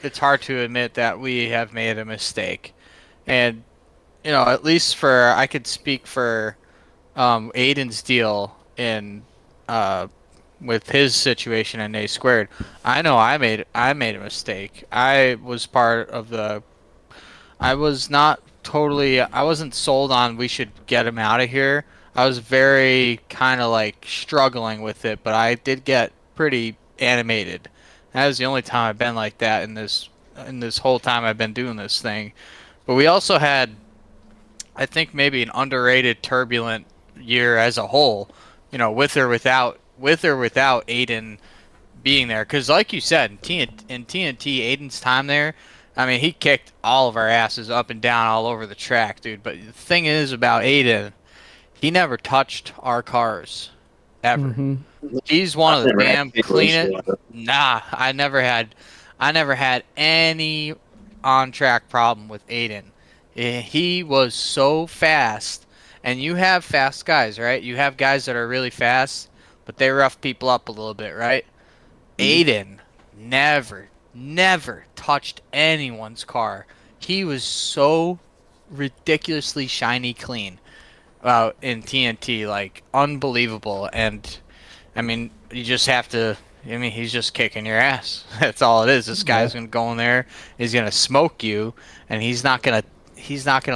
admit that we have made a mistake. And, you know, at least I could speak for Aiden's deal with his situation in A Squared. I know I made a mistake. I wasn't sold on we should get him out of here. I was very kind of like struggling with it, but I did get pretty animated. That was the only time I've been like that in this whole time I've been doing this thing. But we also had, I think, maybe an underrated turbulent year as a whole, you know, with or without Aiden being there. Because like you said, in TNT, Aiden's time there, I mean, he kicked all of our asses up and down all over the track, dude. But the thing is about Aiden, he never touched our cars, ever. He's one of the damn cleanest. Nah, I never had any on-track problem with Aiden. He was so fast, and you have fast guys, right? You have guys that are really fast, but they rough people up a little bit, right? Aiden never touched anyone's car. He was so ridiculously shiny clean in TNT, like unbelievable. And I mean, you just have to. I mean, he's just kicking your ass. That's all it is. This guy's gonna go in there. He's gonna smoke you, and he's not gonna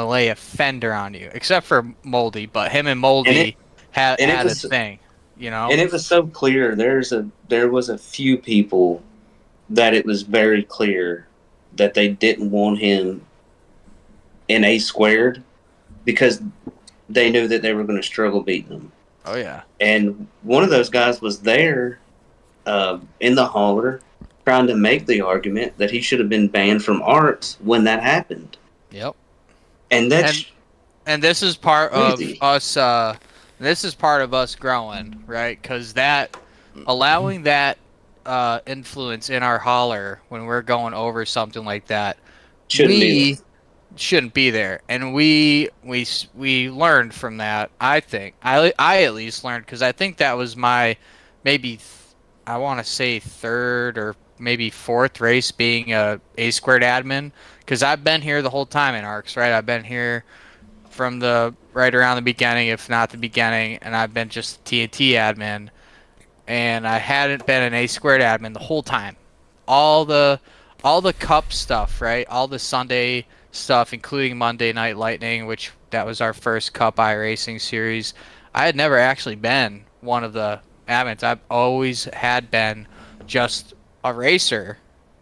lay a fender on you, except for Moldy. But him and Moldy had a thing, you know. And it was so clear. There was a few people that it was very clear that they didn't want him in A Squared because they knew that they were going to struggle beating him. Oh yeah. And one of those guys was there in the hauler trying to make the argument that he should have been banned from ARCS when that happened. Yep. And this is part of us. This is part of us growing, right? Because that allowing that influence in our hauler when we're going over something like that, shouldn't be there. And we learned from that. I think I at least learned, because I think that was my I want to say third or maybe fourth race being a Squared admin, because I've been here the whole time in ARCS, right? I've been here from right around the beginning, if not the beginning, and I've been just a TNT admin, and I hadn't been an A Squared admin the whole time. All the cup stuff, right? All the Sunday stuff, including Monday Night Lightning, which that was our first Cup iRacing series. I had never actually been one of the admins. I've always had been just a racer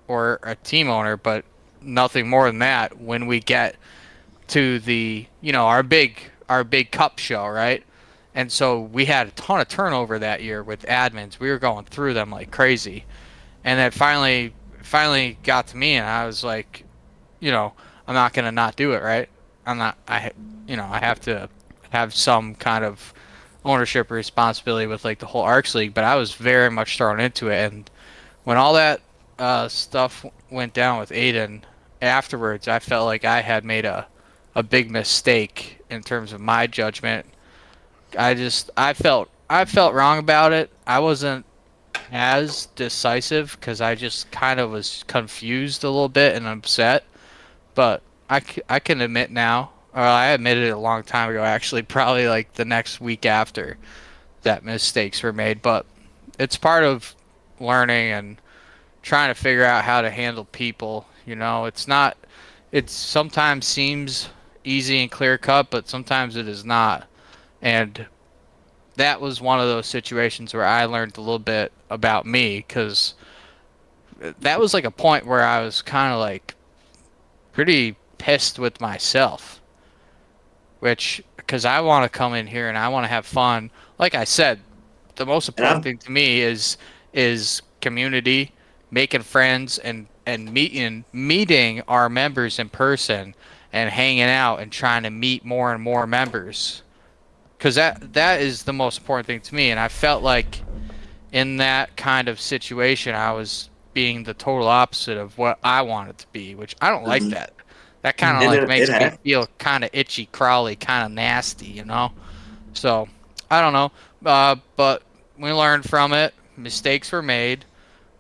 or a team owner, but nothing more than that when we get to the, you know, our big cup show, right? And so we had a ton of turnover that year with admins. We were going through them like crazy. And then finally finally got to me, and I was like, you know, I'm not gonna not do it, right? I'm not. I have to have some kind of ownership or responsibility with like the whole ARCS League. But I was very much thrown into it, and when all that stuff went down with Aiden, afterwards, I felt like I had made a big mistake in terms of my judgment. I felt wrong about it. I wasn't as decisive because I just kind of was confused a little bit and upset. But I can admit now, or I admitted it a long time ago, actually, probably like the next week after that mistakes were made. But it's part of learning and trying to figure out how to handle people. It's not, it sometimes seems easy and clear cut, but sometimes it is not. And that was one of those situations where I learned a little bit about me, because that was like a point where I was kind of like pretty pissed with myself, which, because I want to come in here and I want to have fun. Like I said, the most important thing to me is community, making friends, and meeting our members in person, and hanging out and trying to meet more and more members, because that is the most important thing to me. And I felt like in that kind of situation I was being the total opposite of what I wanted to be, which I don't like that. That kind of like makes me feel kind of itchy, crawly, kind of nasty, So I don't know, but we learned from it. Mistakes were made.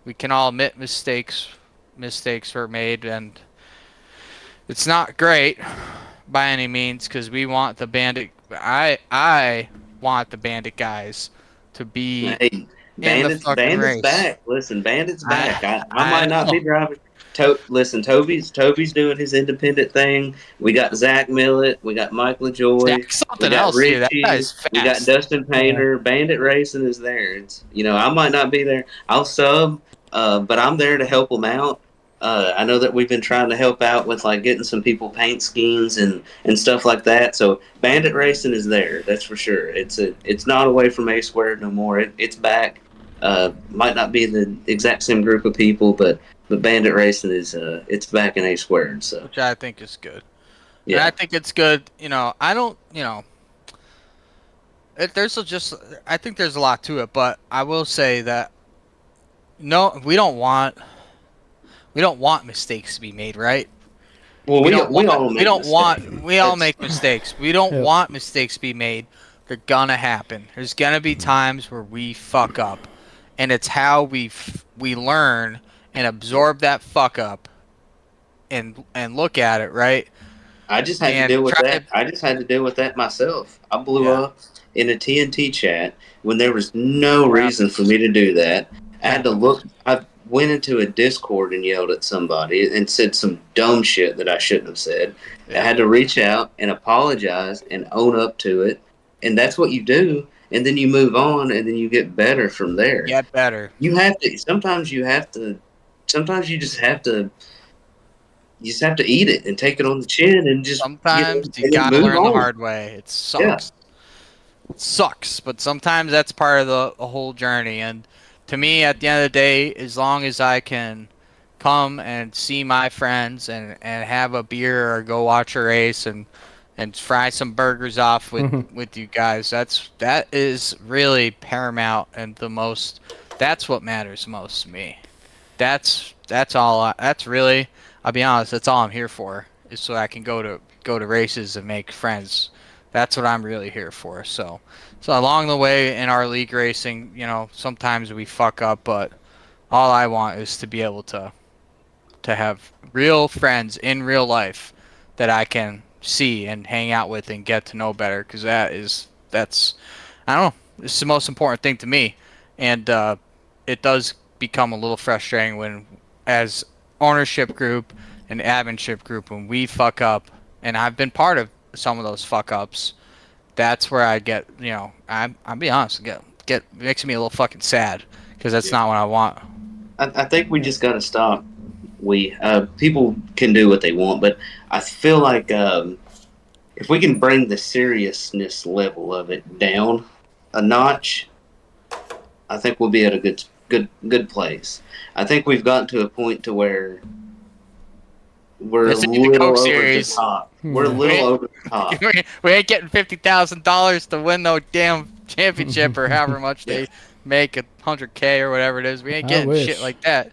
We can all admit mistakes were made, and it's not great by any means, because we want the bandit. I want the bandit guys to be in the fucking race. Back. Listen, Bandit's back. I might not be driving. Listen, Toby's doing his independent thing. We got Zach Millett. We got Mike LaJoy. Something else, Richie, that guy's fast. We got Dustin Painter. Yeah. Bandit Racing is there. It's I might not be there. I'll sub, but I'm there to help them out. I know that we've been trying to help out with like getting some people paint schemes and stuff like that. So Bandit Racing is there. That's for sure. It's not away from A Squared no more. It's back. Might not be the exact same group of people, but Bandit Racing is it's back in A Squared. So which I think is good. Yeah, and I think it's good. I don't. I think there's a lot to it, but I will say that no, we don't want mistakes to be made, right? Well, we all make mistakes. We don't want mistakes to be made. They're gonna happen. There's gonna be times where we fuck up, and it's how we learn and absorb that fuck up, and look at it, right? I just had to deal with that. I just had to deal with that myself. I blew up in a TNT chat when there was no reason for me to do that. I had to look. I went into a Discord and yelled at somebody and said some dumb shit that I shouldn't have said. I had to reach out and apologize and own up to it. And that's what you do. And then you move on, and then you get better from there. Get better. You have to. Sometimes you just have to eat it and take it on the chin and just. Sometimes you gotta learn the hard way. It sucks. Yeah. It sucks, but sometimes that's part of the whole journey. And to me, at the end of the day, as long as I can come and see my friends and have a beer or go watch a race and fry some burgers off with you guys, that is really paramount and that's what matters most to me. That's all. That's really, I'll be honest, that's all I'm here for, is so I can go to races and make friends. That's what I'm really here for. So along the way in our league racing, sometimes we fuck up, but all I want is to be able to have real friends in real life that I can see and hang out with and get to know better, because that's I don't know, it's the most important thing to me. And it does become a little frustrating when, as ownership group and adminship group, when we fuck up, and I've been part of some of those fuck ups, that's where I get, I'll be honest, get makes me a little fucking sad, because that's not what I want. I think we just got to stop. People can do what they want, but I feel like if we can bring the seriousness level of it down a notch, I think we'll be at a good place. I think we've gotten to a point to where we're a This ain't the little Coke over the series. top. We're a little over the top. We ain't getting $50,000 to win no damn championship or however much Yeah. they make, $100K or whatever it is. We ain't I getting shit wish. like that.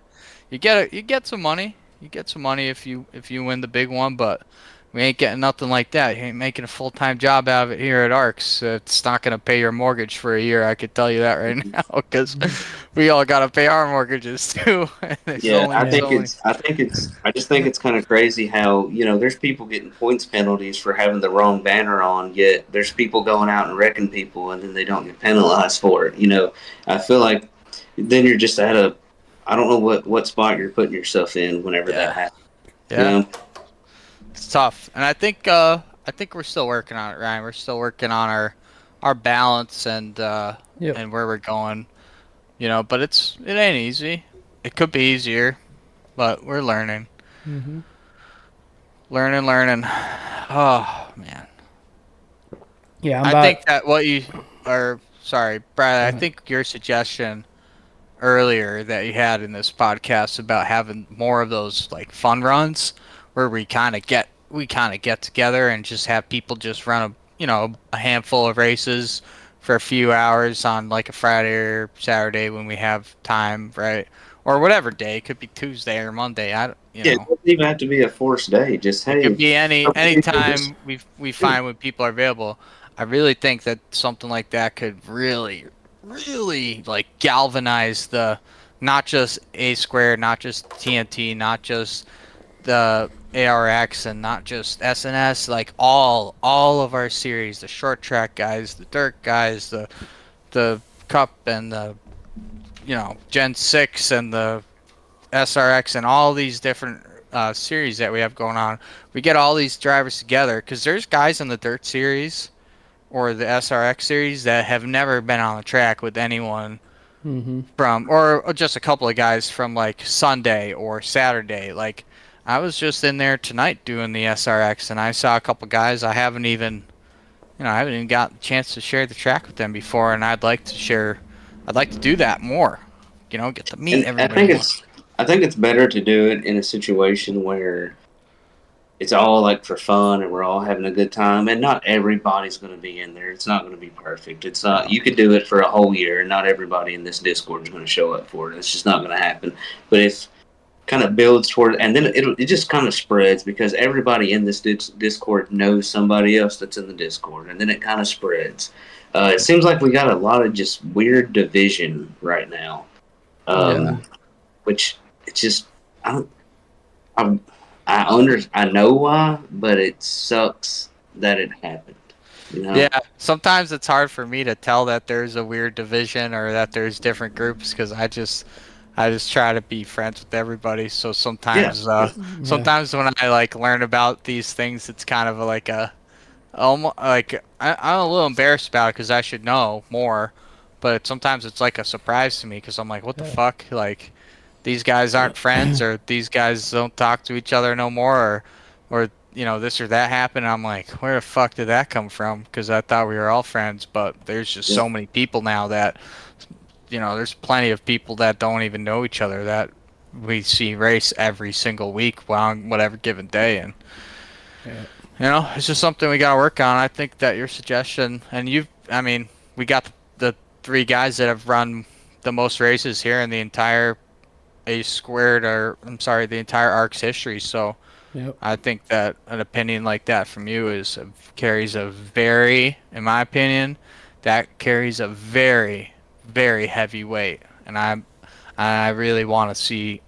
You get some money. You get some money if you win the big one, but we ain't getting nothing like that. You ain't making a full-time job out of it here at ARCS. It's not gonna pay your mortgage for a year. I could tell you that right now, because we all gotta pay our mortgages too. And there's Yeah, only so many. I just think it's kind of crazy how, there's people getting points penalties for having the wrong banner on, yet there's people going out and wrecking people and then they don't get penalized for it. I feel like then you're just I don't know what spot you're putting yourself in whenever that happens. Yeah. It's tough, and I think we're still working on it, Ryan. We're still working on our balance and and where we're going, But it ain't easy. It could be easier, but we're learning, learning. Oh man, Yeah, I think that sorry, Brad. I think your suggestion earlier that you had in this podcast about having more of those like fun runs where we kind of get together and just have people just run a handful of races for a few hours on like a Friday or Saturday when we have time, right? Or whatever day. It could be Tuesday or Monday. Yeah, it doesn't even have to be a forced day. Just, It hey, could be any just, time we find when people are available. I really think that something like that could really, really like galvanize the not just A squared, not just TNT, not just the ARX, and not just SNS, like all of our series, the short track guys, the dirt guys, the cup and the Gen 6 and the SRX and all these different series that we have going on. We get all these drivers together because there's guys in the dirt series or the SRX series that have never been on the track with anyone from, or just a couple of guys from like Sunday or Saturday. Like I was just in there tonight doing the SRX and I saw a couple guys I haven't even got a chance to share the track with them before, and I'd like to do that more. Get to meet and everybody more. I think it's better to do it in a situation where it's all like for fun and we're all having a good time, and not everybody's going to be in there. It's not going to be perfect. It's not. You could do it for a whole year, and not everybody in this Discord is going to show up for it. It's just not going to happen. But if kind of builds toward, and then it just kind of spreads because everybody in this Discord knows somebody else that's in the Discord, and then it kind of spreads. It seems like we got a lot of just weird division right now, which it's just I know why, but it sucks that it happened. Yeah, sometimes it's hard for me to tell that there's a weird division or that there's different groups because I just try to be friends with everybody. So sometimes sometimes when I like learn about these things, it's kind of like almost like I'm a little embarrassed about it because I should know more, but sometimes it's like a surprise to me because I'm like, what the fuck, like. These guys aren't friends, or these guys don't talk to each other no more, or this or that happened. I'm like, where the fuck did that come from? Because I thought we were all friends, but there's just so many people now that, there's plenty of people that don't even know each other that we see race every single week on whatever given day, and it's just something we gotta work on. I think that your suggestion, and we got the 3 guys that have run the most races here in the entire the entire ARCS history. So I think that an opinion like that from you carries a very, in my opinion, that carries a very, very heavy weight. And I really want to see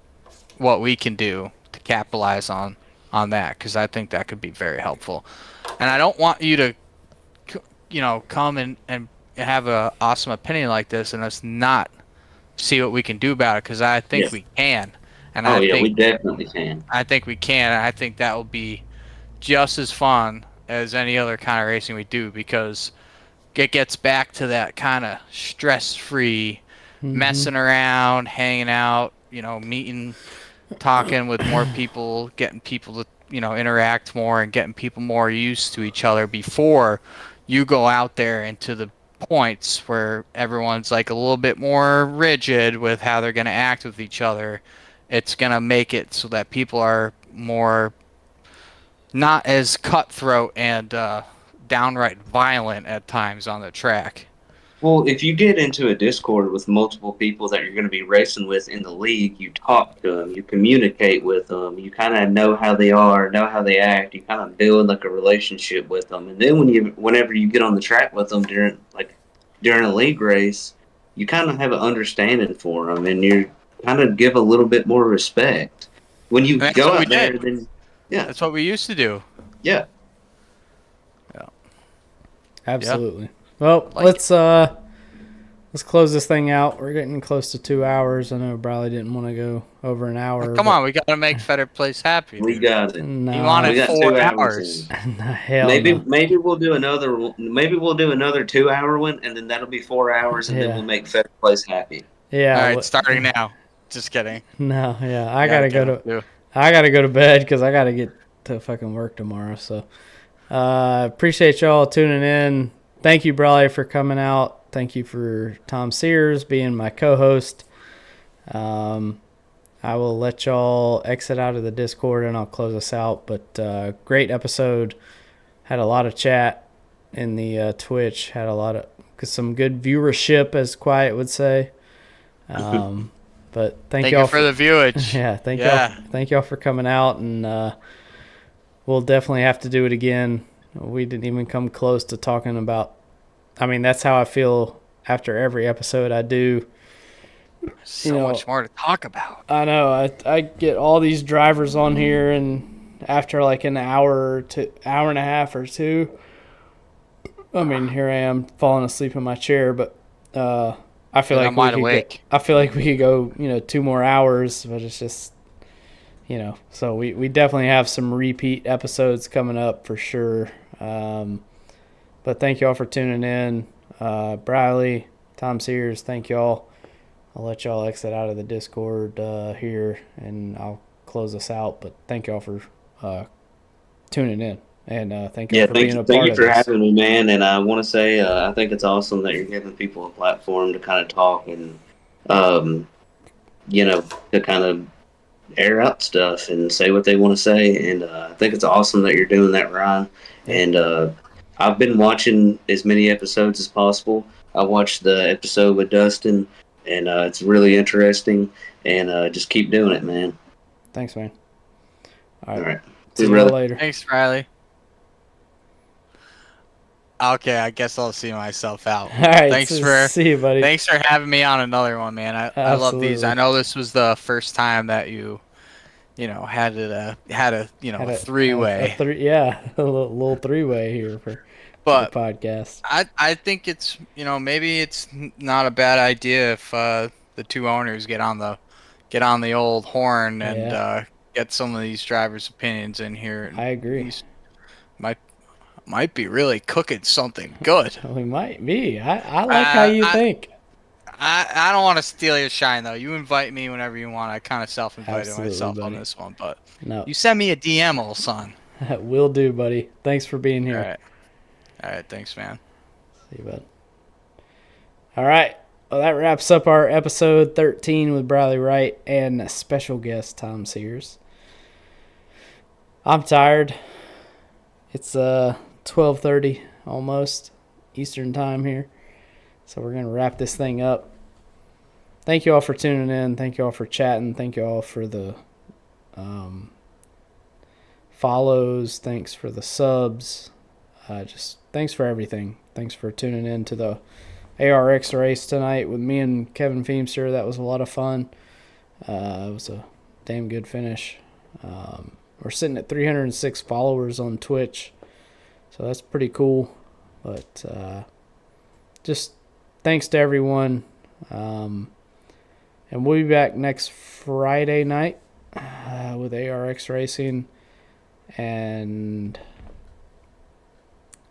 what we can do to capitalize on that, because I think that could be very helpful. And I don't want you to, come and have an awesome opinion like this and us not see what we can do about it, because I think we can. And we definitely can. I think we can, and I think that will be just as fun as any other kind of racing we do, because it gets back to that kind of stress-free messing around, hanging out, meeting, talking with more people, getting people to interact more and getting people more used to each other before you go out there into the points where everyone's like a little bit more rigid with how they're going to act with each other, it's going to make it so that people are more not as cutthroat and downright violent at times on the track. Well, if you get into a Discord with multiple people that you're going to be racing with in the league, you talk to them, you communicate with them, you kind of know how they are, know how they act, you kind of build like a relationship with them, and then whenever you get on the track with them during a league race, you kind of have an understanding for them, and you kind of give a little bit more respect. When you go out there, then yeah, that's what we used to do. Yeah, Absolutely. Yeah. Well, let's close this thing out. We're getting close to 2 hours. I know Briley didn't want to go over an hour. Come on, we got to make Fetter Place happy. We got it. No, he wanted 4 hours. Hell maybe we'll do another. Maybe we'll do another 2 hour one, and then that'll be 4 hours, and then we'll make Fetter Place happy. Yeah. All right, starting now. Just kidding. No, yeah, I gotta go to bed because I gotta get to fucking work tomorrow. So, appreciate y'all tuning in. Thank you, Briley, for coming out. Thank you for Tom Sears being my co-host. I will let y'all exit out of the Discord and I'll close us out. But great episode. Had a lot of chat in the Twitch. Had some good viewership, as Quiet would say. But thank y'all for the viewage. Yeah, thank y'all for coming out, and we'll definitely have to do it again. We didn't even come close to talking about. I mean, that's how I feel after every episode I do. So much more to talk about. I know. I get all these drivers on here, and after like an hour to hour and a half or two, I mean, here I am falling asleep in my chair, but I feel like we could go, 2 more hours, but it's just, so we definitely have some repeat episodes coming up for sure. But thank y'all for tuning in. Briley, Tom Sears, thank y'all. I'll let y'all exit out of the Discord here, and I'll close us out. But thank y'all for tuning in. And thank you for being a part of this. Thank you for having me, man. And I want to say I think it's awesome that you're giving people a platform to kind of talk and, to kind of air out stuff and say what they want to say. And I think it's awesome that you're doing that, Ryan. And I've been watching as many episodes as possible. I watched the episode with Dustin, and it's really interesting. And just keep doing it, man. Thanks, man. All right. See you later. Thanks, Riley. Okay, I guess I'll see myself out. All right, see you, buddy. Thanks for having me on another one, man. I love these. I know this was the first time that you had a three-way. A little three-way here for the podcast. I think it's maybe it's not a bad idea if the two owners get on the old horn and get some of these drivers' opinions in here. I agree. These might be really cooking something good. We might be. I like how you think. I don't want to steal your shine, though. You invite me whenever you want. I kind of self-invited myself on this one, but you send me a DM, old son. Will do, buddy. Thanks for being here. All right. Thanks, man. See you, bud. All right. Well, that wraps up our episode 13 with Briley Wright and a special guest, Tom Sears. I'm tired. It's 12:30 almost Eastern time here. So we're going to wrap this thing up. Thank you all for tuning in. Thank you all for chatting. Thank you all for the follows. Thanks for the subs. Just thanks for everything. Thanks for tuning in to the ARCS race tonight with me and Kevin Feemster. That was a lot of fun. It was a damn good finish. We're sitting at 306 followers on Twitch. So that's pretty cool. But just thanks to everyone. And we'll be back next Friday night with ARX Racing. And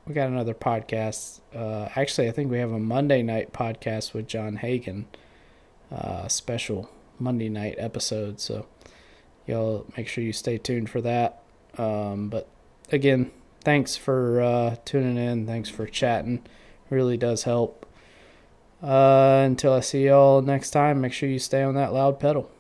we got another podcast. Actually, I think we have a Monday night podcast with John Hagan. Special Monday night episode. So y'all make sure you stay tuned for that. But again, thanks for tuning in. Thanks for chatting. Really does help. Until I see y'all next time, make sure you stay on that loud pedal.